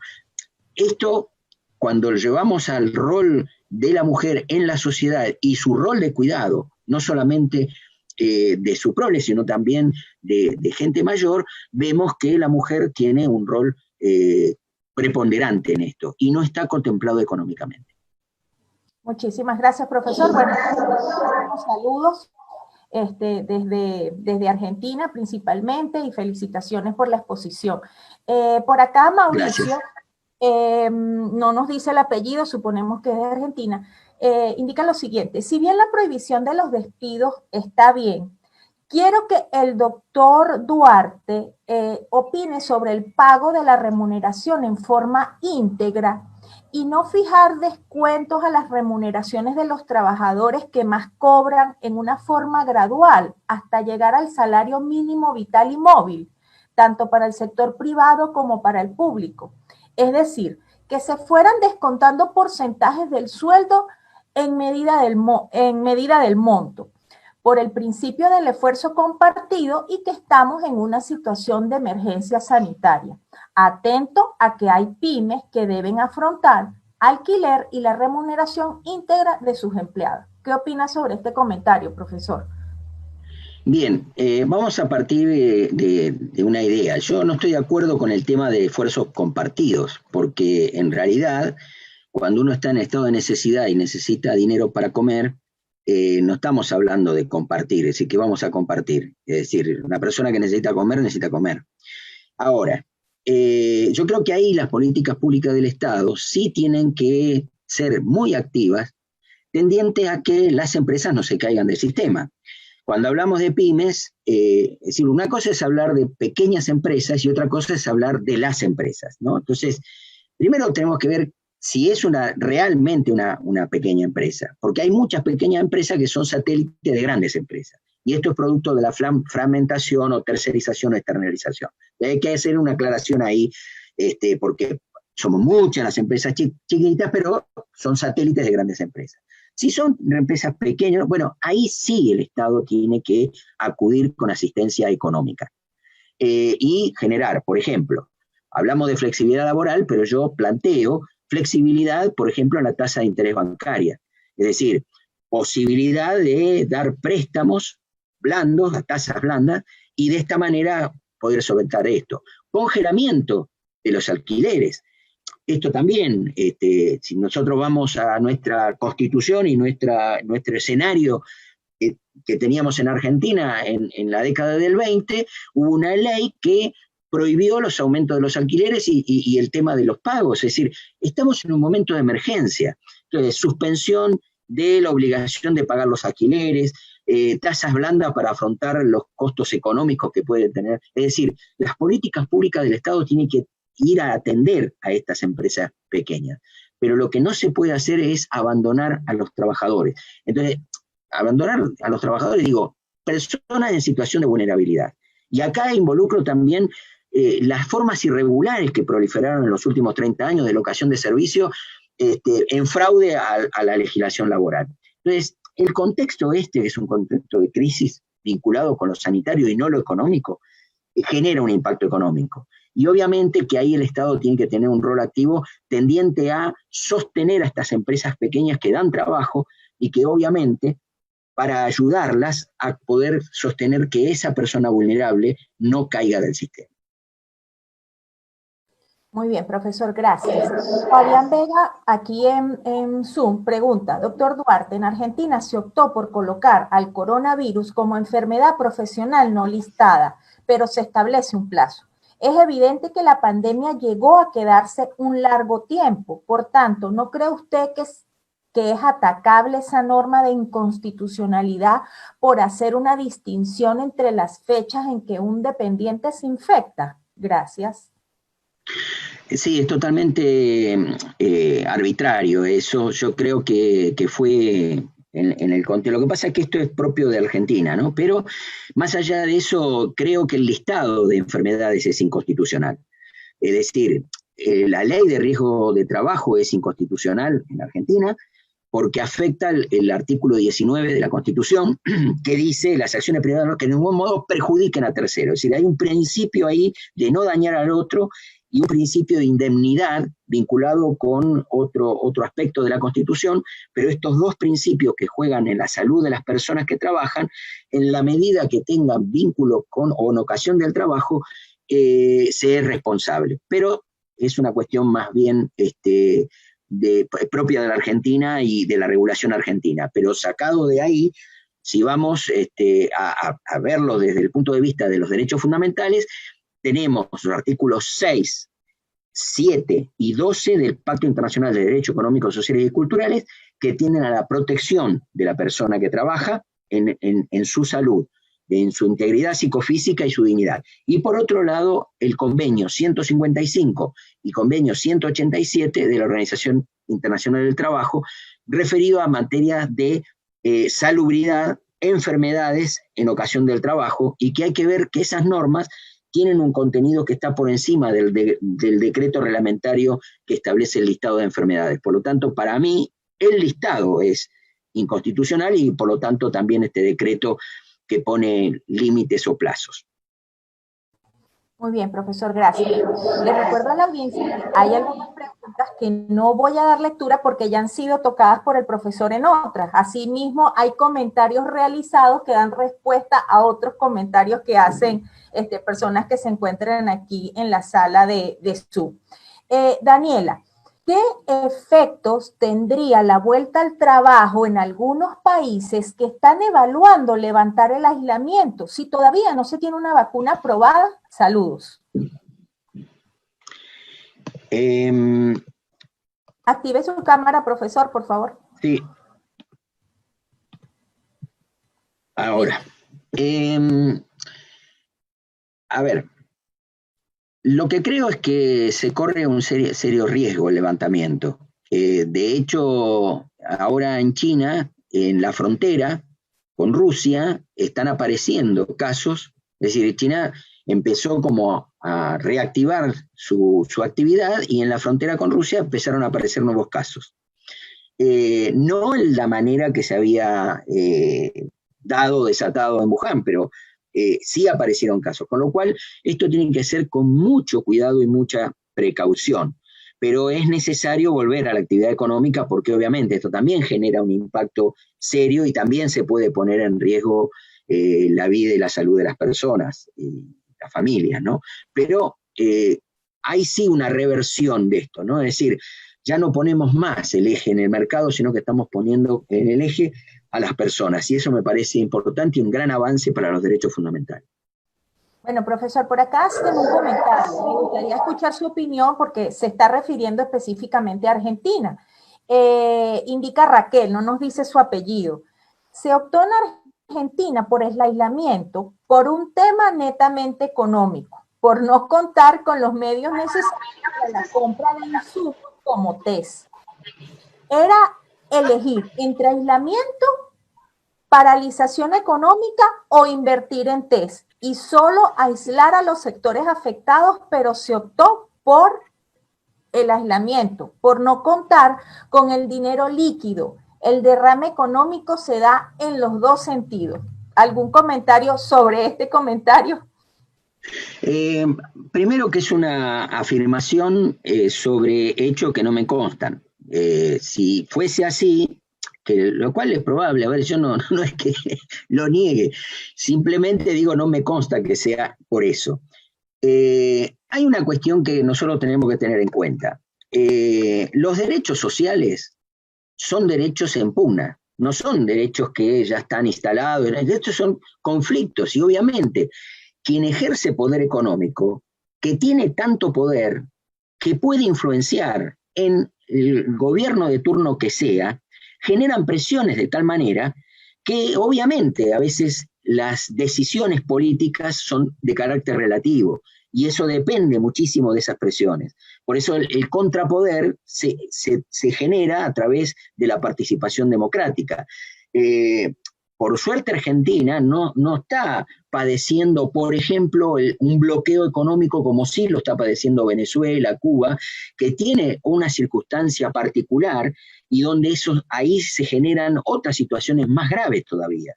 esto, cuando lo llevamos al rol de la mujer en la sociedad y su rol de cuidado, no solamente de su prole, sino también de gente mayor, vemos que la mujer tiene un rol preponderante en esto y no está contemplado económicamente. Muchísimas gracias, profesor. Bueno, saludos desde Argentina principalmente y felicitaciones por la exposición. Por acá Gracias. Mauricio, no nos dice el apellido, suponemos que es de Argentina, indica lo siguiente: si bien la prohibición de los despidos está bien, quiero que el doctor Duarte opine sobre el pago de la remuneración en forma íntegra y no fijar descuentos a las remuneraciones de los trabajadores que más cobran en una forma gradual hasta llegar al salario mínimo vital y móvil, tanto para el sector privado como para el público. Es decir, que se fueran descontando porcentajes del sueldo en medida del monto, por el principio del esfuerzo compartido y que estamos en una situación de emergencia sanitaria. Atento a que hay pymes que deben afrontar alquiler y la remuneración íntegra de sus empleados. ¿Qué opina sobre este comentario, profesor? Bien, vamos a partir de una idea. Yo no estoy de acuerdo con el tema de esfuerzos compartidos, porque en realidad, cuando uno está en estado de necesidad y necesita dinero para comer, no estamos hablando de compartir, es decir, que vamos a compartir. Es decir, una persona que necesita comer, necesita comer. Ahora, yo creo que ahí las políticas públicas del Estado sí tienen que ser muy activas, tendientes a que las empresas no se caigan del sistema. Cuando hablamos de pymes, es decir, una cosa es hablar de pequeñas empresas y otra cosa es hablar de las empresas, ¿no? Entonces, primero tenemos que ver si es realmente una pequeña empresa, porque hay muchas pequeñas empresas que son satélites de grandes empresas, y esto es producto de la fragmentación o tercerización o externalización. Hay que hacer una aclaración ahí, porque somos muchas las empresas chiquitas, pero son satélites de grandes empresas. Si son empresas pequeñas, bueno, ahí sí el Estado tiene que acudir con asistencia económica y generar, por ejemplo, hablamos de flexibilidad laboral, pero yo planteo flexibilidad, por ejemplo, en la tasa de interés bancaria. Es decir, posibilidad de dar préstamos blandos, a tasas blandas, y de esta manera poder solventar esto. Congelamiento de los alquileres. Esto también, si nosotros vamos a nuestra constitución y nuestro escenario que teníamos en Argentina en la década del 20, hubo una ley que prohibió los aumentos de los alquileres y el tema de los pagos. Es decir, estamos en un momento de emergencia. Entonces, suspensión de la obligación de pagar los alquileres, tasas blandas para afrontar los costos económicos que pueden tener. Es decir, las políticas públicas del Estado tienen que ir a atender a estas empresas pequeñas. Pero lo que no se puede hacer es abandonar a los trabajadores. Entonces, abandonar a los trabajadores, digo, personas en situación de vulnerabilidad. Y acá involucro también las formas irregulares que proliferaron en los últimos 30 años de locación de servicio en fraude a la legislación laboral. Entonces, el contexto que es un contexto de crisis vinculado con lo sanitario y no lo económico, genera un impacto económico. Y obviamente que ahí el Estado tiene que tener un rol activo tendiente a sostener a estas empresas pequeñas que dan trabajo y que obviamente para ayudarlas a poder sostener que esa persona vulnerable no caiga del sistema. Muy bien, profesor, gracias. Fabián Vega, aquí en Zoom, pregunta: doctor Duarte, en Argentina se optó por colocar al coronavirus como enfermedad profesional no listada, pero se establece un plazo. Es evidente que la pandemia llegó a quedarse un largo tiempo. Por tanto, ¿no cree usted que es atacable esa norma de inconstitucionalidad por hacer una distinción entre las fechas en que un dependiente se infecta? Gracias. Sí, es totalmente arbitrario eso. Yo creo que fue en el contexto. Lo que pasa es que esto es propio de Argentina, ¿no? Pero más allá de eso, creo que el listado de enfermedades es inconstitucional. Es decir, la ley de riesgo de trabajo es inconstitucional en Argentina porque afecta el artículo 19 de la Constitución, que dice las acciones privadas que de ningún modo perjudiquen a terceros. Es decir, hay un principio ahí de no dañar al otro y un principio de indemnidad vinculado con otro aspecto de la Constitución, pero estos dos principios que juegan en la salud de las personas que trabajan, en la medida que tengan vínculo con o en ocasión del trabajo, se es responsable. Pero es una cuestión más bien propia de la Argentina y de la regulación argentina. Pero sacado de ahí, si vamos a verlo desde el punto de vista de los derechos fundamentales, tenemos los artículos 6, 7 y 12 del Pacto Internacional de Derechos Económicos, Sociales y Culturales, que tienden a la protección de la persona que trabaja en su salud, en su integridad psicofísica y su dignidad. Y por otro lado, el convenio 155 y convenio 187 de la Organización Internacional del Trabajo, referido a materias de salubridad, enfermedades en ocasión del trabajo, y que hay que ver que esas normas tienen un contenido que está por encima del decreto reglamentario que establece el listado de enfermedades. Por lo tanto, para mí, el listado es inconstitucional y por lo tanto también este decreto que pone límites o plazos. Muy bien, profesor, gracias. Le recuerdo a la audiencia que hay algunas preguntas que no voy a dar lectura porque ya han sido tocadas por el profesor en otras. Asimismo, hay comentarios realizados que dan respuesta a otros comentarios que hacen personas que se encuentran aquí en la sala de Zoom. Daniela, ¿qué efectos tendría la vuelta al trabajo en algunos países que están evaluando levantar el aislamiento si todavía no se tiene una vacuna aprobada? Saludos. Active su cámara, profesor, por favor. Sí. Ahora. A ver. Lo que creo es que se corre un serio riesgo el levantamiento. De hecho, ahora en China, en la frontera con Rusia, están apareciendo casos. Es decir, China empezó como a reactivar su actividad y en la frontera con Rusia empezaron a aparecer nuevos casos. No en la manera que se había desatado en Wuhan, pero sí aparecieron casos, con lo cual esto tiene que ser con mucho cuidado y mucha precaución. Pero es necesario volver a la actividad económica porque obviamente esto también genera un impacto serio y también se puede poner en riesgo la vida y la salud de las personas y las familias, ¿no? Pero hay sí una reversión de esto, ¿no? Es decir, ya no ponemos más el eje en el mercado, sino que estamos poniendo en el eje a las personas, y eso me parece importante y un gran avance para los derechos fundamentales. Bueno, profesor, por acá hacen un comentario. Me gustaría escuchar su opinión porque se está refiriendo específicamente a Argentina. Indica Raquel, no nos dice su apellido. Se optó en Argentina por el aislamiento por un tema netamente económico, por no contar con los medios necesarios para la compra de insumos como test. Era elegir entre aislamiento, paralización económica o invertir en test y solo aislar a los sectores afectados, pero se optó por el aislamiento, por no contar con el dinero líquido. El derrame económico se da en los dos sentidos. ¿Algún comentario sobre este comentario? Primero que es una afirmación sobre hechos que no me constan. Si fuese así, lo cual es probable, a ver, yo no es que lo niegue, simplemente digo, no me consta que sea por eso. Hay una cuestión que nosotros tenemos que tener en cuenta. Los derechos sociales son derechos en pugna, no son derechos que ya están instalados, estos son conflictos, y obviamente quien ejerce poder económico, que tiene tanto poder, que puede influenciar en el gobierno de turno que sea, generan presiones de tal manera que obviamente a veces las decisiones políticas son de carácter relativo y eso depende muchísimo de esas presiones. Por eso el contrapoder se genera a través de la participación democrática. Por suerte Argentina no está padeciendo, por ejemplo, un bloqueo económico como sí lo está padeciendo Venezuela, Cuba, que tiene una circunstancia particular y donde ahí se generan otras situaciones más graves todavía.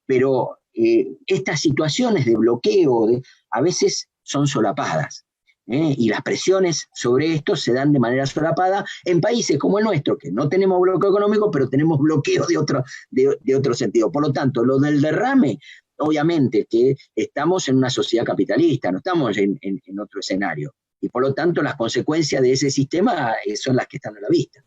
Pero estas situaciones de bloqueo a veces son solapadas. Y las presiones sobre esto se dan de manera solapada en países como el nuestro, que no tenemos bloqueo económico, pero tenemos bloqueo de otro sentido. Por lo tanto, lo del derrame, obviamente que estamos en una sociedad capitalista, no estamos en otro escenario. Y por lo tanto, las consecuencias de ese sistema son las que están a la vista.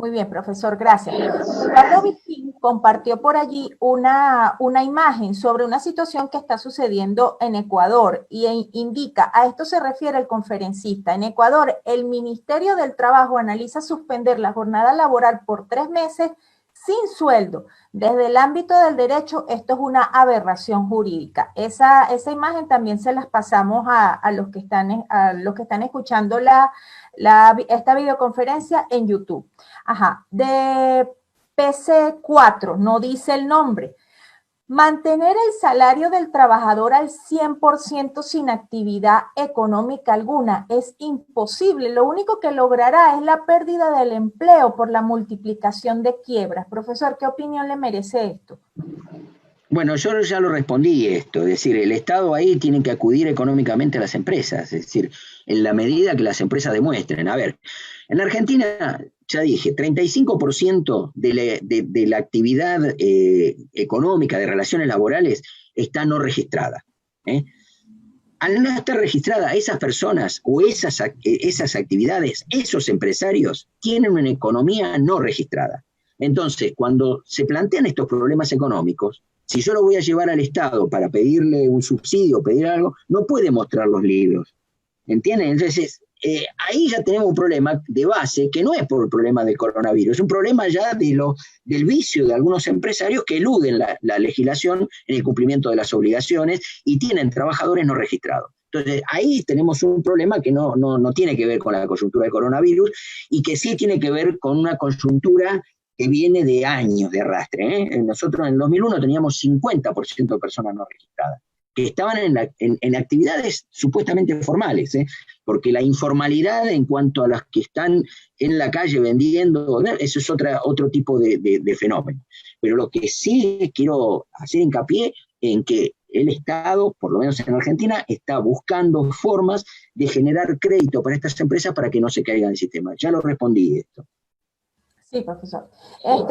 Muy bien, profesor, gracias. Ricardo Vitín compartió por allí una imagen sobre una situación que está sucediendo en Ecuador y indica, a esto se refiere el conferencista, en Ecuador el Ministerio del Trabajo analiza suspender la jornada laboral por 3 meses sin sueldo. Desde el ámbito del derecho, esto es una aberración jurídica. Esa imagen también se las pasamos a los que están escuchando esta videoconferencia en YouTube. Ajá, de PC4, no dice el nombre. Mantener el salario del trabajador al 100% sin actividad económica alguna es imposible. Lo único que logrará es la pérdida del empleo por la multiplicación de quiebras. Profesor, ¿qué opinión le merece esto? Bueno, yo ya lo respondí esto, es decir, el Estado ahí tiene que acudir económicamente a las empresas, es decir, en la medida que las empresas demuestren. A ver, en la Argentina, ya dije, 35% de la actividad económica, de relaciones laborales, está no registrada. Al no estar registrada, esas personas o esas actividades, esos empresarios, tienen una economía no registrada. Entonces, cuando se plantean estos problemas económicos, si yo lo voy a llevar al Estado para pedirle un subsidio, pedir algo, no puede mostrar los libros. ¿Entienden? Entonces, ahí ya tenemos un problema de base que no es por el problema del coronavirus, es un problema ya del vicio de algunos empresarios que eluden la legislación en el cumplimiento de las obligaciones y tienen trabajadores no registrados. Entonces, ahí tenemos un problema que no tiene que ver con la coyuntura del coronavirus y que sí tiene que ver con una coyuntura que viene de años de arrastre. Nosotros en el 2001 teníamos 50% de personas no registradas, que estaban en actividades supuestamente formales, porque la informalidad en cuanto a las que están en la calle vendiendo, eso es otro tipo de fenómeno. Pero lo que sí quiero hacer hincapié en que el Estado, por lo menos en Argentina, está buscando formas de generar crédito para estas empresas para que no se caigan del sistema. Ya lo respondí esto. Sí, profesor.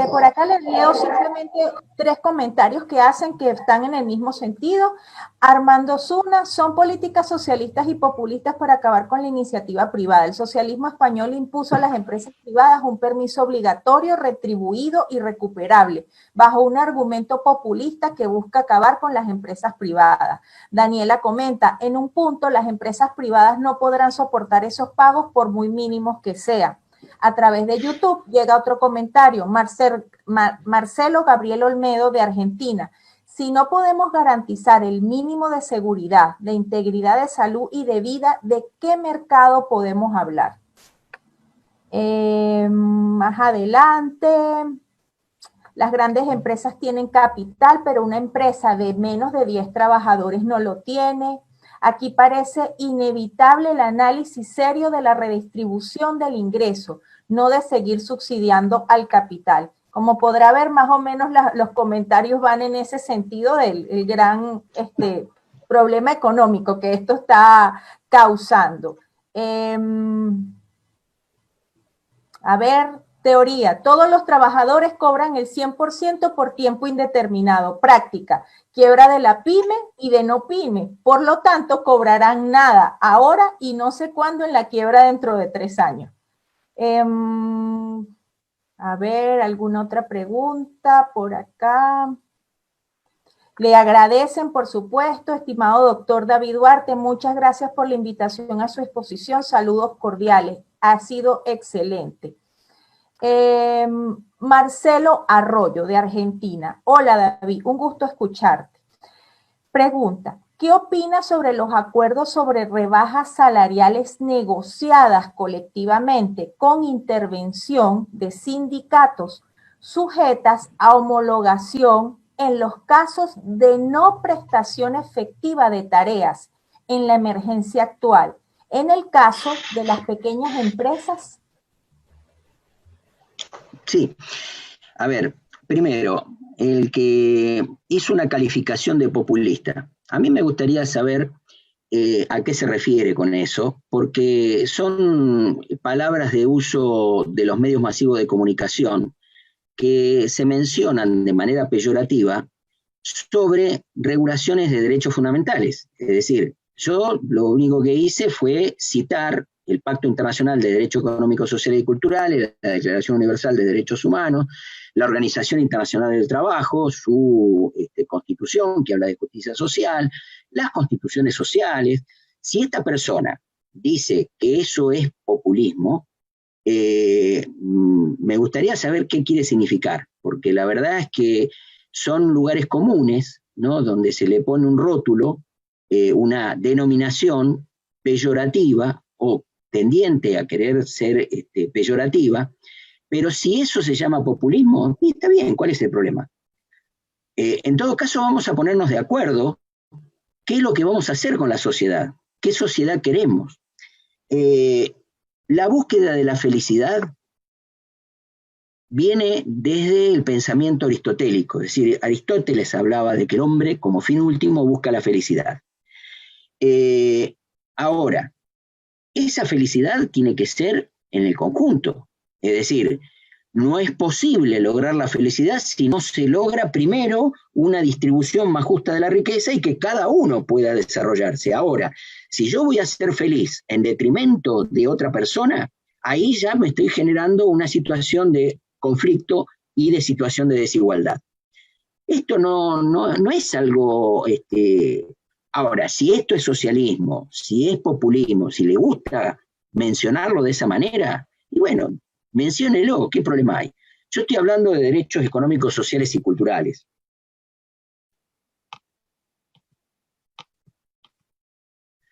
Por acá les leo simplemente 3 comentarios que hacen que están en el mismo sentido. Armando Zuna, son políticas socialistas y populistas para acabar con la iniciativa privada. El socialismo español impuso a las empresas privadas un permiso obligatorio, retribuido y recuperable, bajo un argumento populista que busca acabar con las empresas privadas. Daniela comenta, en un punto las empresas privadas no podrán soportar esos pagos por muy mínimos que sean. A través de YouTube llega otro comentario, Marcelo Gabriel Olmedo de Argentina. Si no podemos garantizar el mínimo de seguridad, de integridad de salud y de vida, ¿de qué mercado podemos hablar? Más adelante, las grandes empresas tienen capital, pero una empresa de menos de 10 trabajadores no lo tiene. Aquí parece inevitable el análisis serio de la redistribución del ingreso, no de seguir subsidiando al capital. Como podrá ver, más o menos los comentarios van en ese sentido del gran problema económico que esto está causando. A ver, teoría, todos los trabajadores cobran el 100% por tiempo indeterminado. Práctica, quiebra de la pyme y de no pyme. Por lo tanto, cobrarán nada ahora y no sé cuándo en la quiebra dentro de 3 años. A ver, ¿alguna otra pregunta por acá? Le agradecen, por supuesto, estimado doctor David Duarte, muchas gracias por la invitación a su exposición. Saludos cordiales. Ha sido excelente. Marcelo Arroyo, de Argentina. Hola, David, un gusto escucharte. Pregunta, ¿qué opinas sobre los acuerdos sobre rebajas salariales negociadas colectivamente con intervención de sindicatos sujetas a homologación en los casos de no prestación efectiva de tareas en la emergencia actual, en el caso de las pequeñas empresas? Sí, a ver, primero, el que hizo una calificación de populista. A mí me gustaría saber a qué se refiere con eso, porque son palabras de uso de los medios masivos de comunicación que se mencionan de manera peyorativa sobre regulaciones de derechos fundamentales. Es decir, yo lo único que hice fue citar el Pacto Internacional de Derechos Económicos, Sociales y Culturales, la Declaración Universal de Derechos Humanos, la Organización Internacional del Trabajo, su constitución que habla de justicia social, las constituciones sociales. Si esta persona dice que eso es populismo, me gustaría saber qué quiere significar, porque la verdad es que son lugares comunes, ¿no?, donde se le pone un rótulo, una denominación peyorativa o tendiente a querer ser peyorativa, pero si eso se llama populismo, está bien, ¿cuál es el problema? En todo caso, vamos a ponernos de acuerdo qué es lo que vamos a hacer con la sociedad, qué sociedad queremos. La búsqueda de la felicidad viene desde el pensamiento aristotélico, es decir, Aristóteles hablaba de que el hombre como fin último busca la felicidad. Ahora, esa felicidad tiene que ser en el conjunto, es decir, no es posible lograr la felicidad si no se logra primero una distribución más justa de la riqueza y que cada uno pueda desarrollarse. Ahora, si yo voy a ser feliz en detrimento de otra persona, ahí ya me estoy generando una situación de conflicto y de situación de desigualdad. Esto no es algo... Ahora, si esto es socialismo, si es populismo, si le gusta mencionarlo de esa manera, y bueno, menciónelo, ¿qué problema hay? Yo estoy hablando de derechos económicos, sociales y culturales.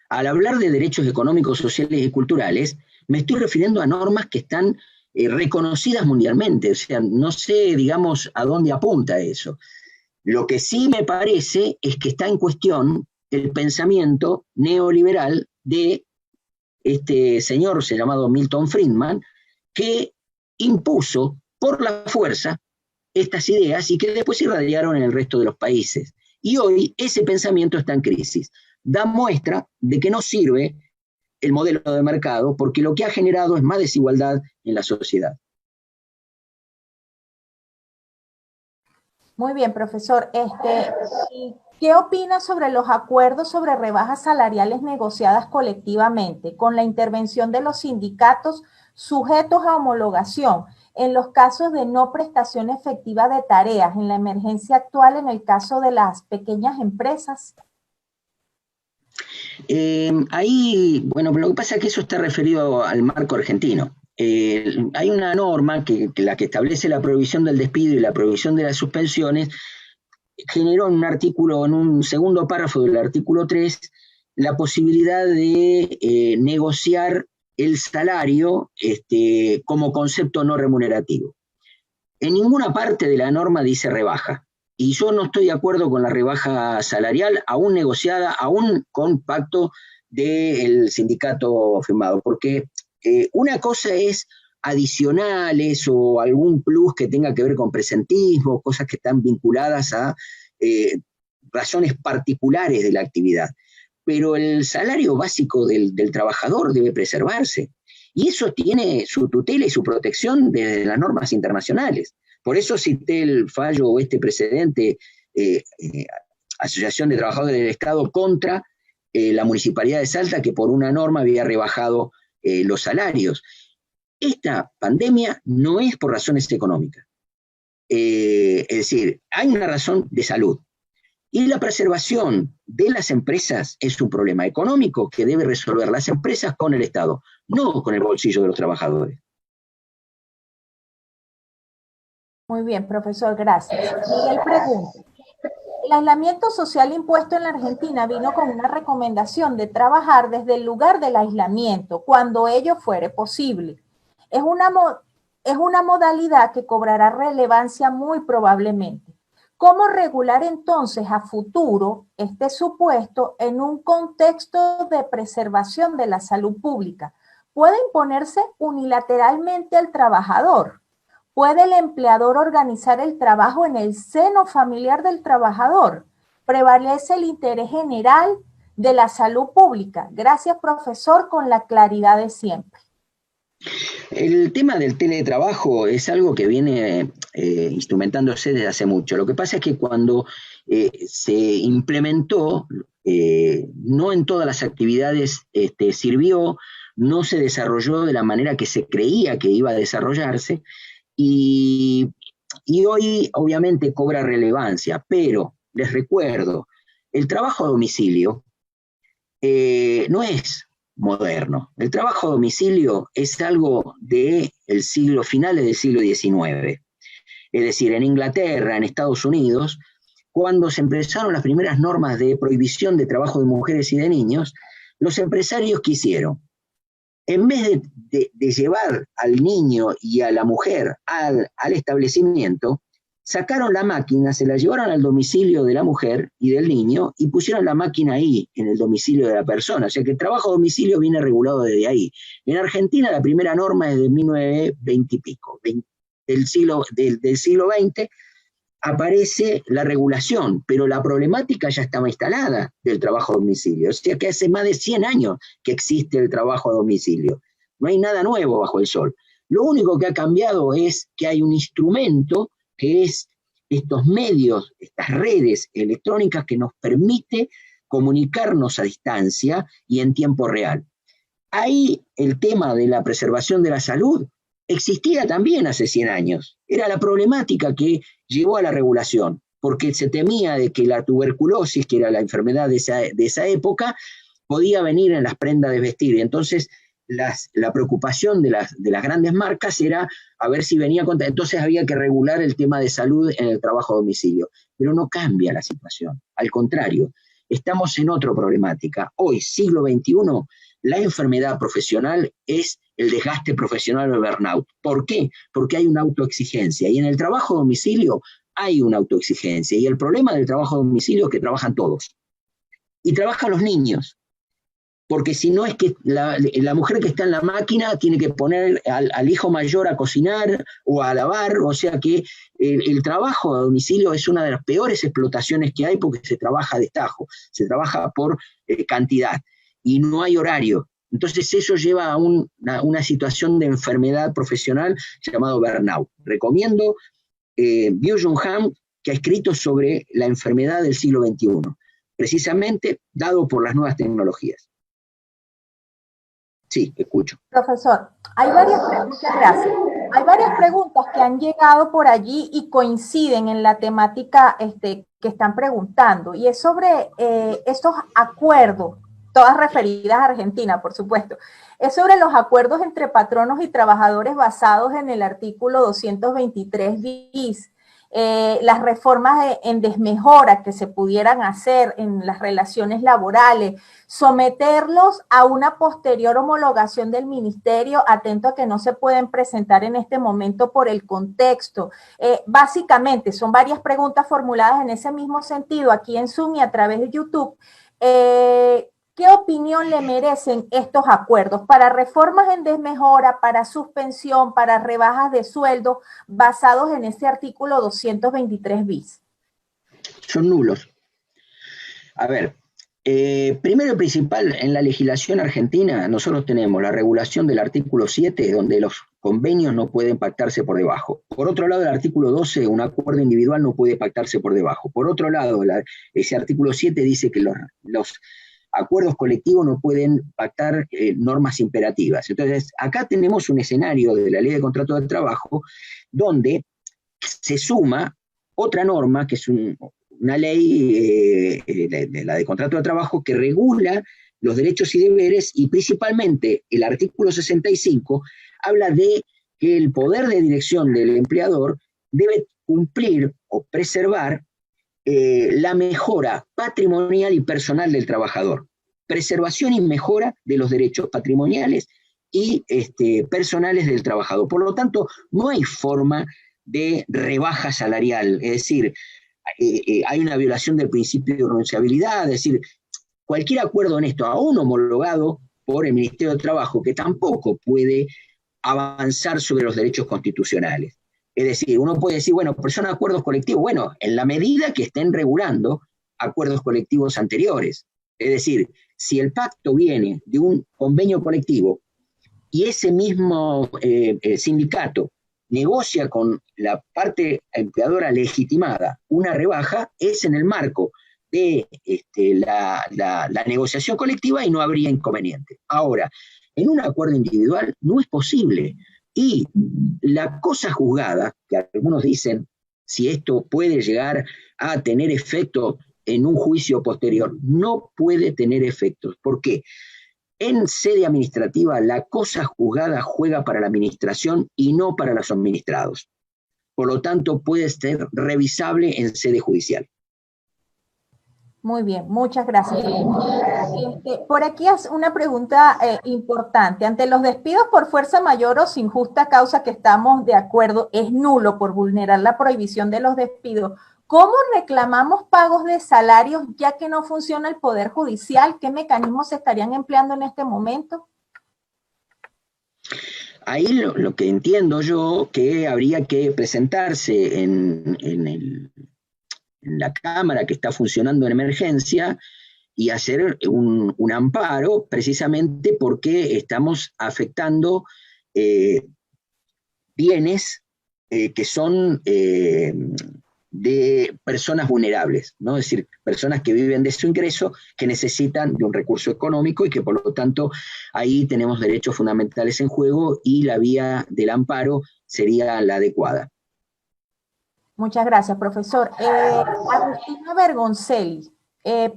Al hablar de derechos económicos, sociales y culturales, me estoy refiriendo a normas que están reconocidas mundialmente, o sea, no sé, digamos, a dónde apunta eso. Lo que sí me parece es que está en cuestión el pensamiento neoliberal de este señor llamado Milton Friedman, que impuso por la fuerza estas ideas y que después se irradiaron en el resto de los países. Y hoy ese pensamiento está en crisis. Da muestra de que no sirve el modelo de mercado porque lo que ha generado es más desigualdad en la sociedad. Muy bien, profesor. ¿Y qué opina sobre los acuerdos sobre rebajas salariales negociadas colectivamente con la intervención de los sindicatos sujetos a homologación en los casos de no prestación efectiva de tareas en la emergencia actual en el caso de las pequeñas empresas? Ahí, bueno, lo que pasa es que eso está referido al marco argentino. Hay una norma la que establece la prohibición del despido y la prohibición de las suspensiones, generó en un artículo, en un segundo párrafo del artículo 3, la posibilidad de negociar el salario como concepto no remunerativo. En ninguna parte de la norma dice rebaja. Y yo no estoy de acuerdo con la rebaja salarial, aún negociada, aún con pacto del sindicato firmado, porque una cosa es adicionales o algún plus que tenga que ver con presentismo, cosas que están vinculadas a razones particulares de la actividad. Pero el salario básico del trabajador debe preservarse. Y eso tiene su tutela y su protección desde las normas internacionales. Por eso cité el fallo o este precedente, Asociación de Trabajadores del Estado contra la Municipalidad de Salta, que por una norma había rebajado los salarios. Esta pandemia no es por razones económicas. Es decir, hay una razón de salud. Y la preservación de las empresas es un problema económico que debe resolver las empresas con el Estado, no con el bolsillo de los trabajadores. Muy bien, profesor, gracias. Miguel pregunta, el aislamiento social impuesto en la Argentina vino con una recomendación de trabajar desde el lugar del aislamiento, cuando ello fuere posible. Es una modalidad que cobrará relevancia muy probablemente. ¿Cómo regular entonces a futuro este supuesto en un contexto de preservación de la salud pública? ¿Puede imponerse unilateralmente al trabajador? ¿Puede el empleador organizar el trabajo en el seno familiar del trabajador? ¿Prevalece el interés general de la salud pública? Gracias, profesor, con la claridad de siempre. El tema del teletrabajo es algo que viene instrumentándose desde hace mucho. Lo que pasa es que cuando se implementó, no en todas las actividades sirvió, no se desarrolló de la manera que se creía que iba a desarrollarse, y, y hoy obviamente cobra relevancia, pero les recuerdo, el trabajo a domicilio no es moderno. El trabajo a domicilio es algo del siglo, finales del siglo XIX. Es decir, en Inglaterra, en Estados Unidos, cuando se empezaron las primeras normas de prohibición de trabajo de mujeres y de niños, los empresarios quisieron, en vez de llevar al niño y a la mujer al establecimiento, sacaron la máquina, se la llevaron al domicilio de la mujer y del niño y pusieron la máquina ahí, en el domicilio de la persona. O sea que el trabajo a domicilio viene regulado desde ahí. En Argentina la primera norma es de 1920 y pico, del siglo XX, aparece la regulación, pero la problemática ya estaba instalada del trabajo a domicilio. O sea que hace más de 100 años que existe el trabajo a domicilio. No hay nada nuevo bajo el sol. Lo único que ha cambiado es que hay un instrumento que es estos medios, estas redes electrónicas que nos permite comunicarnos a distancia y en tiempo real. Ahí el tema de la preservación de la salud existía también hace 100 años. Era la problemática que llevó a la regulación, porque se temía de que la tuberculosis, que era la enfermedad de esa época, podía venir en las prendas de vestir. Y entonces la preocupación de las grandes marcas era a ver si venía contra. Entonces había que regular el tema de salud en el trabajo a domicilio. Pero no cambia la situación. Al contrario, estamos en otra problemática. Hoy, siglo XXI, la enfermedad profesional es el desgaste profesional o el burnout. ¿Por qué? Porque hay una autoexigencia. Y en el trabajo a domicilio hay una autoexigencia. Y el problema del trabajo a domicilio es que trabajan todos. Y trabajan los niños. Porque si no es que la mujer que está en la máquina tiene que poner al hijo mayor a cocinar o a lavar, o sea que el trabajo a domicilio es una de las peores explotaciones que hay porque se trabaja a destajo, se trabaja por cantidad y no hay horario. Entonces eso lleva a una situación de enfermedad profesional llamado burnout. Recomiendo Byung-Chul Han, que ha escrito sobre la enfermedad del siglo XXI, precisamente dado por las nuevas tecnologías. Sí, escucho. Profesor, muchas gracias. Hay varias preguntas que han llegado por allí y coinciden en la temática que están preguntando, y es sobre estos acuerdos, todas referidas a Argentina, por supuesto. Es sobre los acuerdos entre patronos y trabajadores basados en el artículo 223 bis. Las reformas en desmejora que se pudieran hacer en las relaciones laborales, someterlos a una posterior homologación del ministerio, atento a que no se pueden presentar en este momento por el contexto. Básicamente, son varias preguntas formuladas en ese mismo sentido aquí en Zoom y a través de YouTube. ¿Qué opinión le merecen estos acuerdos para reformas en desmejora, para suspensión, para rebajas de sueldo basados en este artículo 223 bis? Son nulos. A ver, primero y principal, en la legislación argentina nosotros tenemos la regulación del artículo 7, donde los convenios no pueden pactarse por debajo. Por otro lado, el artículo 12, un acuerdo individual no puede pactarse por debajo. Por otro lado, ese artículo 7 dice que los acuerdos colectivos no pueden pactar normas imperativas. Entonces, acá tenemos un escenario de la ley de contrato de trabajo donde se suma otra norma, que es una ley, la de contrato de trabajo, que regula los derechos y deberes, y principalmente el artículo 65 habla de que el poder de dirección del empleador debe cumplir o preservar la mejora patrimonial y personal del trabajador. Preservación y mejora de los derechos patrimoniales y personales del trabajador. Por lo tanto, no hay forma de rebaja salarial, es decir, hay una violación del principio de renunciabilidad, es decir, cualquier acuerdo honesto, aún homologado por el Ministerio de Trabajo, que tampoco puede avanzar sobre los derechos constitucionales. Es decir, uno puede decir, bueno, pero son acuerdos colectivos. Bueno, en la medida que estén regulando acuerdos colectivos anteriores. Es decir, si el pacto viene de un convenio colectivo y ese mismo sindicato negocia con la parte empleadora legitimada una rebaja, es en el marco de la negociación colectiva y no habría inconveniente. Ahora, en un acuerdo individual no es posible. Y la cosa juzgada, que algunos dicen si esto puede llegar a tener efecto en un juicio posterior, no puede tener efectos. ¿Por qué? En sede administrativa, la cosa juzgada juega para la administración y no para los administrados. Por lo tanto, puede ser revisable en sede judicial. Muy bien, muchas gracias. Por aquí es una pregunta importante. Ante los despidos por fuerza mayor o sin justa causa que estamos de acuerdo, es nulo por vulnerar la prohibición de los despidos. ¿Cómo reclamamos pagos de salarios ya que no funciona el Poder Judicial? ¿Qué mecanismos se estarían empleando en este momento? Ahí lo que entiendo yo que habría que presentarse en la Cámara que está funcionando en emergencia y hacer un amparo precisamente porque estamos afectando bienes que son de personas vulnerables, ¿no? Es decir, personas que viven de su ingreso, que necesitan de un recurso económico y que por lo tanto ahí tenemos derechos fundamentales en juego y la vía del amparo sería la adecuada. Muchas gracias, profesor. Agustina Bergoncelli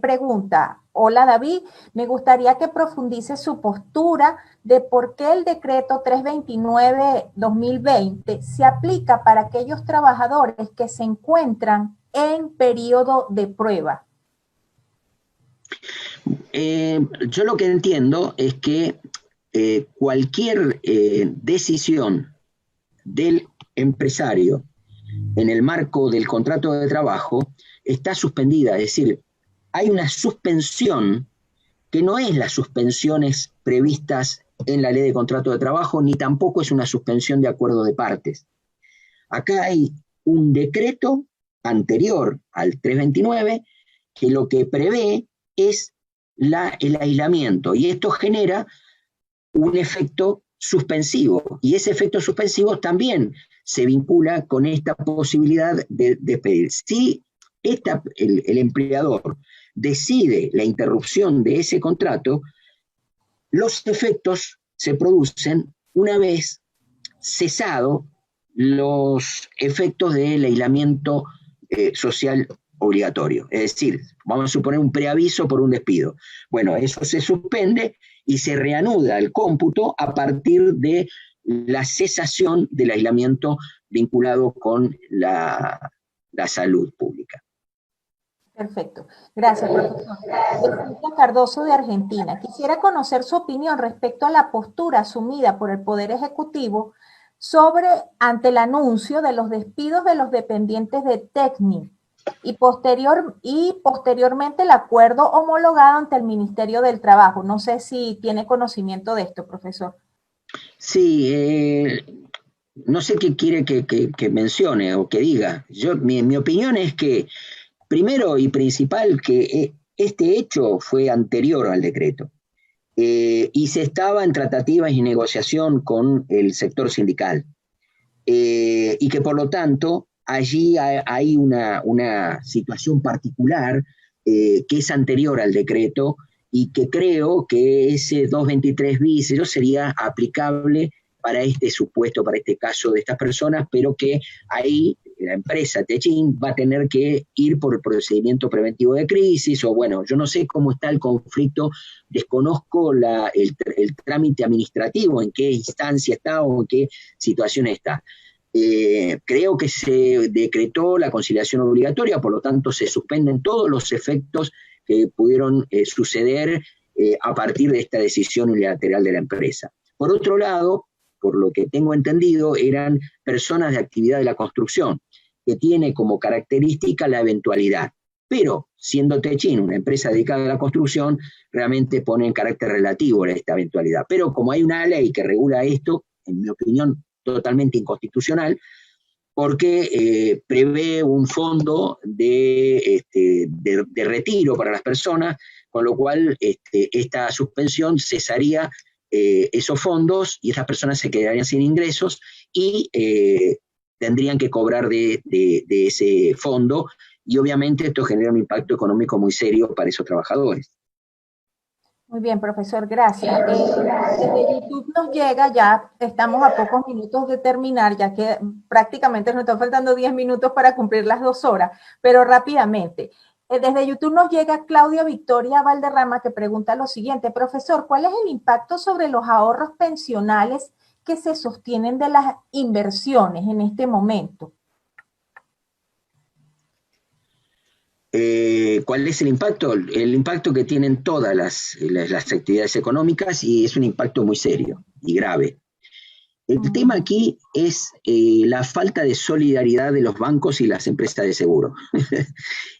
pregunta, hola David, me gustaría que profundice su postura de por qué el decreto 329-2020 se aplica para aquellos trabajadores que se encuentran en periodo de prueba. Yo lo que entiendo es que cualquier decisión del empresario en el marco del contrato de trabajo está suspendida, es decir, hay una suspensión que no es las suspensiones previstas en la ley de contrato de trabajo, ni tampoco es una suspensión de acuerdo de partes. Acá hay un decreto anterior al 329 que lo que prevé es el aislamiento, y esto genera un efecto suspensivo, y ese efecto suspensivo también se vincula con esta posibilidad de despedir. Si el empleador decide la interrupción de ese contrato, los efectos se producen una vez cesado los efectos del aislamiento social obligatorio. Es decir, vamos a suponer un preaviso por un despido. Bueno, eso se suspende y se reanuda el cómputo a partir de la cesación del aislamiento vinculado con la salud pública. Perfecto. Gracias, profesor. Silvia Cardoso de Argentina. Quisiera conocer su opinión respecto a la postura asumida por el Poder Ejecutivo ante el anuncio de los despidos de los dependientes de Tecni y posteriormente el acuerdo homologado ante el Ministerio del Trabajo. No sé si tiene conocimiento de esto, profesor. Sí, no sé qué quiere que mencione o que diga. Mi opinión es que, primero y principal, que este hecho fue anterior al decreto y se estaba en tratativas y negociación con el sector sindical y que por lo tanto allí hay una situación particular que es anterior al decreto y que creo que ese 223 bis eso sería aplicable para este supuesto, para este caso de estas personas, pero que ahí la empresa Techin va a tener que ir por el procedimiento preventivo de crisis, o bueno, yo no sé cómo está el conflicto, desconozco el trámite administrativo, en qué instancia está o en qué situación está. Creo que se decretó la conciliación obligatoria, por lo tanto se suspenden todos los efectos que pudieron suceder a partir de esta decisión unilateral de la empresa. Por otro lado, por lo que tengo entendido, eran personas de actividad de la construcción, que tiene como característica la eventualidad. Pero, siendo Techin una empresa dedicada a la construcción, realmente pone en carácter relativo esta eventualidad. Pero como hay una ley que regula esto, en mi opinión, totalmente inconstitucional, porque prevé un fondo de retiro para las personas, con lo cual esta suspensión cesaría esos fondos y esas personas se quedarían sin ingresos y tendrían que cobrar de ese fondo, y obviamente esto genera un impacto económico muy serio para esos trabajadores. Muy bien, profesor, gracias. Desde YouTube nos llega, ya estamos a pocos minutos de terminar, ya que prácticamente nos están faltando 10 minutos para cumplir las 2 horas, pero rápidamente. Desde YouTube nos llega Claudia Victoria Valderrama, que pregunta lo siguiente: profesor, ¿cuál es el impacto sobre los ahorros pensionales que se sostienen de las inversiones en este momento? ¿Cuál es el impacto? El impacto que tienen todas las actividades económicas, y es un impacto muy serio y grave. El tema aquí es la falta de solidaridad de los bancos y las empresas de seguro.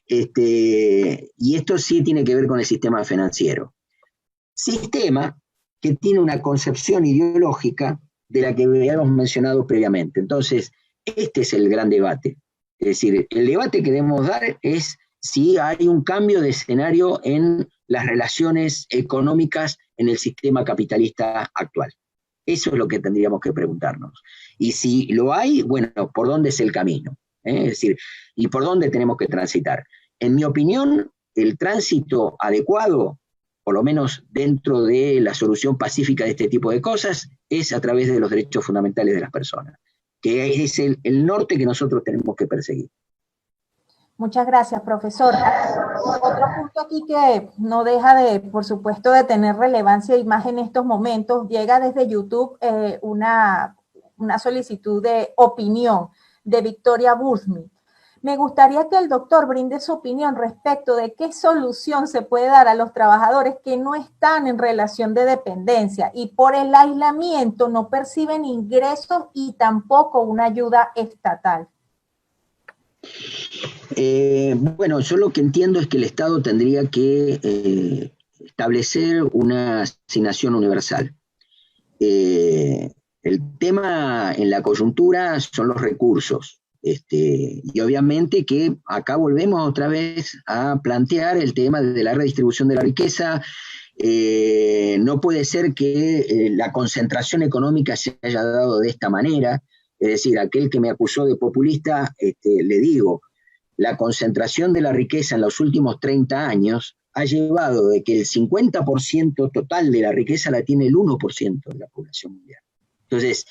Y esto sí tiene que ver con el sistema financiero. Sistema que tiene una concepción ideológica de la que habíamos mencionado previamente. Entonces, este es el gran debate. Es decir, el debate que debemos dar es si hay un cambio de escenario en las relaciones económicas en el sistema capitalista actual. Eso es lo que tendríamos que preguntarnos. Y si lo hay, bueno, ¿por dónde es el camino? Es decir, ¿y por dónde tenemos que transitar? En mi opinión, el tránsito adecuado, por lo menos dentro de la solución pacífica de este tipo de cosas, es a través de los derechos fundamentales de las personas, que es el norte que nosotros tenemos que perseguir. Muchas gracias, profesor. Otro punto aquí que no deja de, por supuesto, de tener relevancia y más en estos momentos, llega desde YouTube una solicitud de opinión de Victoria Busmi. Me gustaría que el doctor brinde su opinión respecto de qué solución se puede dar a los trabajadores que no están en relación de dependencia y por el aislamiento no perciben ingresos y tampoco una ayuda estatal. Bueno, yo lo que entiendo es que el Estado tendría que establecer una asignación universal. El tema en la coyuntura son los recursos. Y obviamente que acá volvemos otra vez a plantear el tema de la redistribución de la riqueza. No puede ser que la concentración económica se haya dado de esta manera. Es decir, aquel que me acusó de populista, le digo, la concentración de la riqueza en los últimos 30 años ha llevado de que el 50% total de la riqueza la tiene el 1% de la población mundial. Entonces,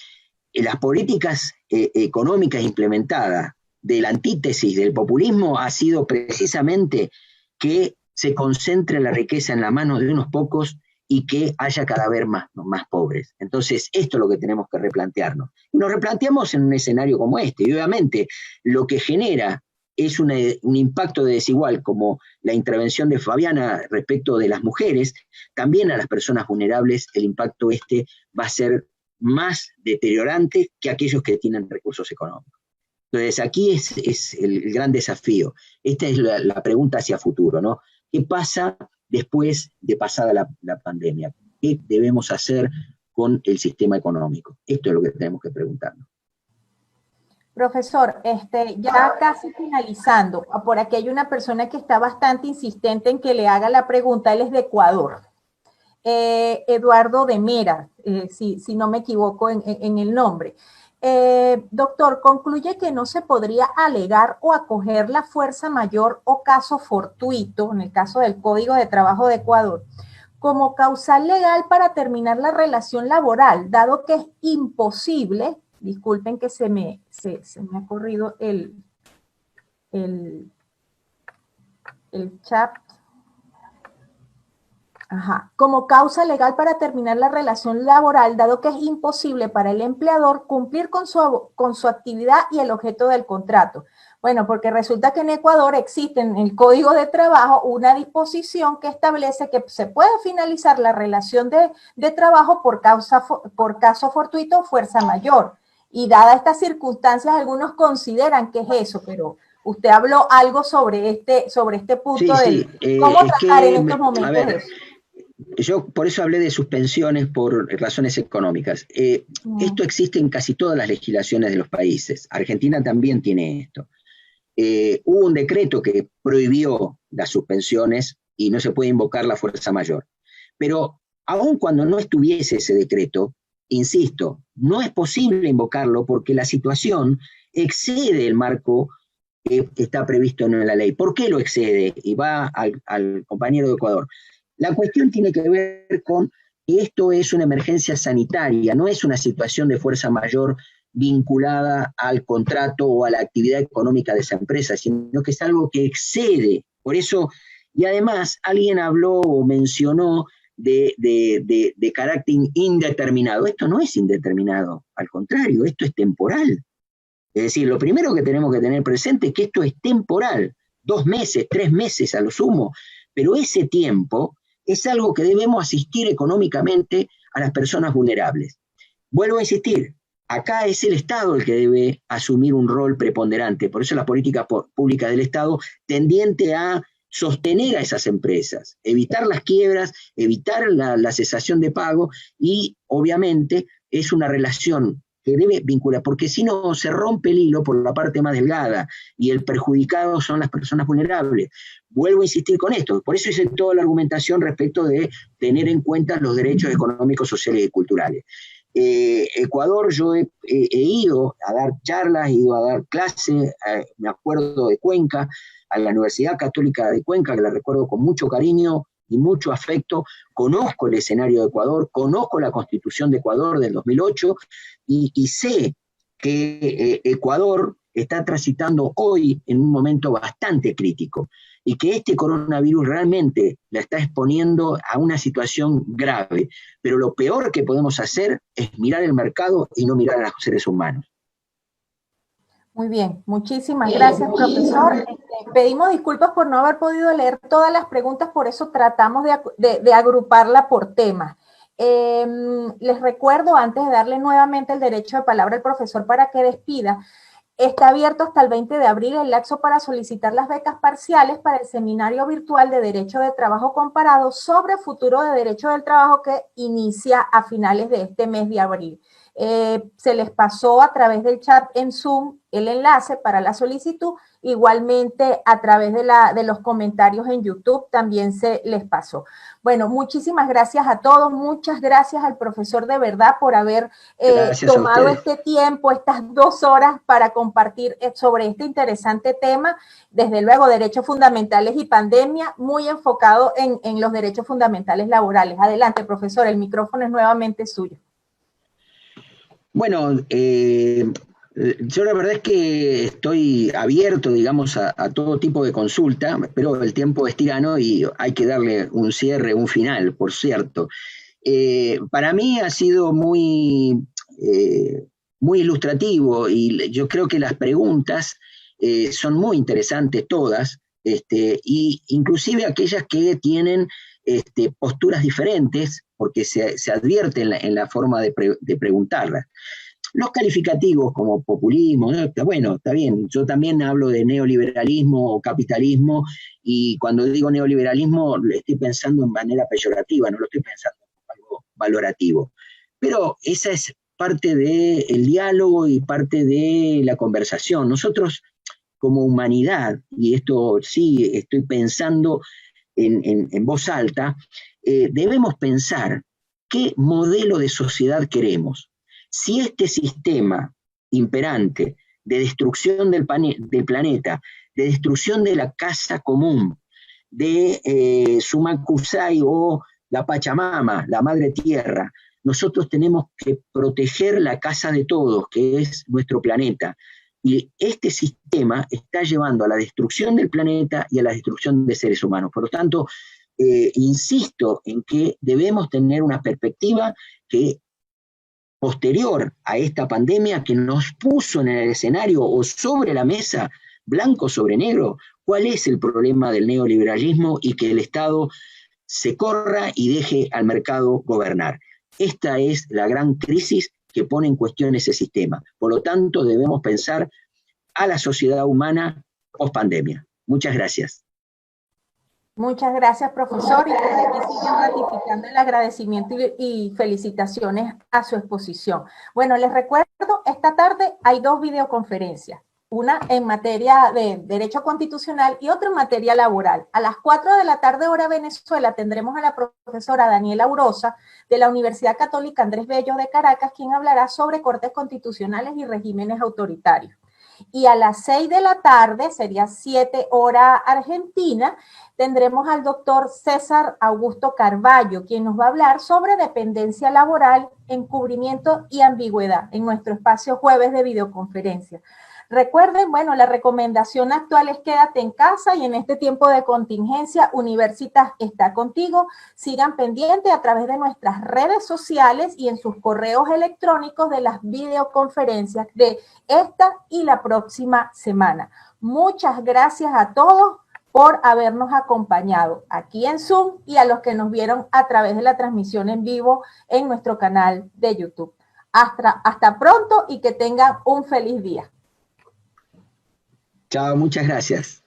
las políticas económicas implementadas de la antítesis del populismo ha sido precisamente que se concentre la riqueza en la mano de unos pocos y que haya cada vez más pobres. Entonces, esto es lo que tenemos que replantearnos. Y nos replanteamos en un escenario como este. Y obviamente, lo que genera es un impacto de desigual, como la intervención de Fabiana respecto de las mujeres, también a las personas vulnerables el impacto va a ser más deteriorante que aquellos que tienen recursos económicos. Entonces, aquí es el gran desafío. Esta es la pregunta hacia futuro, ¿no? ¿Qué pasa después de pasada la pandemia? ¿Qué debemos hacer con el sistema económico? Esto es lo que tenemos que preguntarnos. Profesor, ya casi finalizando, por aquí hay una persona que está bastante insistente en que le haga la pregunta, él es de Ecuador. Eduardo de Mera, si no me equivoco en el nombre. Doctor, concluye que no se podría alegar o acoger la fuerza mayor o caso fortuito, en el caso del Código de Trabajo de Ecuador, como causal legal para terminar la relación laboral, dado que es imposible. Disculpen que se me ha corrido el chat. Ajá. Como causa legal para terminar la relación laboral, dado que es imposible para el empleador cumplir con su actividad y el objeto del contrato. Bueno, porque resulta que en Ecuador existe en el Código de Trabajo una disposición que establece que se puede finalizar la relación de trabajo por caso fortuito o fuerza mayor. Y dadas estas circunstancias, algunos consideran que es eso, pero usted habló algo sobre este punto sí, de cómo tratar en estos momentos eso. Yo por eso hablé de suspensiones por razones económicas. Esto existe en casi todas las legislaciones de los países. Argentina también tiene esto. Hubo un decreto que prohibió las suspensiones y no se puede invocar la fuerza mayor. Pero aun cuando no estuviese ese decreto, insisto, no es posible invocarlo porque la situación excede el marco que está previsto en la ley. ¿Por qué lo excede? Y va al compañero de Ecuador. La cuestión tiene que ver con que esto es una emergencia sanitaria, no es una situación de fuerza mayor vinculada al contrato o a la actividad económica de esa empresa, sino que es algo que excede. Por eso, y además alguien habló o mencionó de carácter indeterminado. Esto no es indeterminado, al contrario, esto es temporal. Es decir, lo primero que tenemos que tener presente es que esto es temporal, 2 meses, 3 meses a lo sumo, pero ese tiempo es algo que debemos asistir económicamente a las personas vulnerables. Vuelvo a insistir, acá es el Estado el que debe asumir un rol preponderante, por eso la política pública del Estado tendiente a sostener a esas empresas, evitar las quiebras, evitar la cesación de pago y obviamente es una relación que debe vincular, porque si no se rompe el hilo por la parte más delgada y el perjudicado son las personas vulnerables. Vuelvo a insistir con esto, por eso hice toda la argumentación respecto de tener en cuenta los derechos económicos, sociales y culturales. Ecuador, yo he ido a dar charlas, he ido a dar clases, me acuerdo de Cuenca, a la Universidad Católica de Cuenca, que la recuerdo con mucho cariño y mucho afecto, conozco el escenario de Ecuador, conozco la Constitución de Ecuador del 2008 y sé que Ecuador está transitando hoy en un momento bastante crítico y que este coronavirus realmente la está exponiendo a una situación grave. Pero lo peor que podemos hacer es mirar el mercado y no mirar a los seres humanos. Muy bien, muchísimas gracias, profesor. Pedimos disculpas por no haber podido leer todas las preguntas, por eso tratamos de agruparla por temas. Les recuerdo, antes de darle nuevamente el derecho de palabra al profesor para que despida, está abierto hasta el 20 de abril el lapso para solicitar las becas parciales para el seminario virtual de Derecho de Trabajo Comparado sobre futuro de Derecho del Trabajo que inicia a finales de este mes de abril. Se les pasó a través del chat en Zoom el enlace para la solicitud, igualmente a través de los comentarios en YouTube también se les pasó. Bueno, muchísimas gracias a todos, muchas gracias al profesor de verdad por haber tomado este tiempo, estas 2 horas para compartir sobre este interesante tema, desde luego derechos fundamentales y pandemia, muy enfocado en los derechos fundamentales laborales. Adelante, profesor, el micrófono es nuevamente suyo. Bueno, yo la verdad es que estoy abierto, digamos, a todo tipo de consulta, pero el tiempo es tirano y hay que darle un cierre, un final, por cierto. Para mí ha sido muy ilustrativo y yo creo que las preguntas son muy interesantes todas, y inclusive aquellas que tienen posturas diferentes, porque se advierte en la forma de preguntarlas. Los calificativos como populismo, ¿no? Bueno, está bien, yo también hablo de neoliberalismo o capitalismo, y cuando digo neoliberalismo estoy pensando en manera peyorativa, no lo estoy pensando como algo valorativo. Pero esa es parte del diálogo y parte de la conversación. Nosotros como humanidad, y esto sí estoy pensando en voz alta, debemos pensar qué modelo de sociedad queremos. Si este sistema imperante de destrucción del planeta, de destrucción de la casa común, de Suma Kusai o la Pachamama, la Madre Tierra, nosotros tenemos que proteger la casa de todos, que es nuestro planeta. Y este sistema está llevando a la destrucción del planeta y a la destrucción de seres humanos. Por lo tanto, insisto en que debemos tener una perspectiva que posterior a esta pandemia que nos puso en el escenario o sobre la mesa, blanco sobre negro, cuál es el problema del neoliberalismo y que el Estado se corra y deje al mercado gobernar. Esta es la gran crisis que pone en cuestión ese sistema. Por lo tanto, debemos pensar a la sociedad humana post pandemia. Muchas gracias. Muchas gracias, profesor, y por aquí siguen ratificando el agradecimiento y felicitaciones a su exposición. Bueno, les recuerdo, esta tarde hay 2 videoconferencias, una en materia de derecho constitucional y otra en materia laboral. A las 4 de la tarde, hora Venezuela, tendremos a la profesora Daniela Urosa de la Universidad Católica Andrés Bello de Caracas, quien hablará sobre cortes constitucionales y regímenes autoritarios. Y a las 6 de la tarde, sería 7 hora argentina, tendremos al doctor César Augusto Carballo, quien nos va a hablar sobre dependencia laboral, encubrimiento y ambigüedad en nuestro espacio jueves de videoconferencia. Recuerden, bueno, la recomendación actual es quédate en casa y en este tiempo de contingencia, Universitas está contigo. Sigan pendientes a través de nuestras redes sociales y en sus correos electrónicos de las videoconferencias de esta y la próxima semana. Muchas gracias a todos por habernos acompañado aquí en Zoom y a los que nos vieron a través de la transmisión en vivo en nuestro canal de YouTube. Hasta pronto y que tengan un feliz día. Chao, muchas gracias.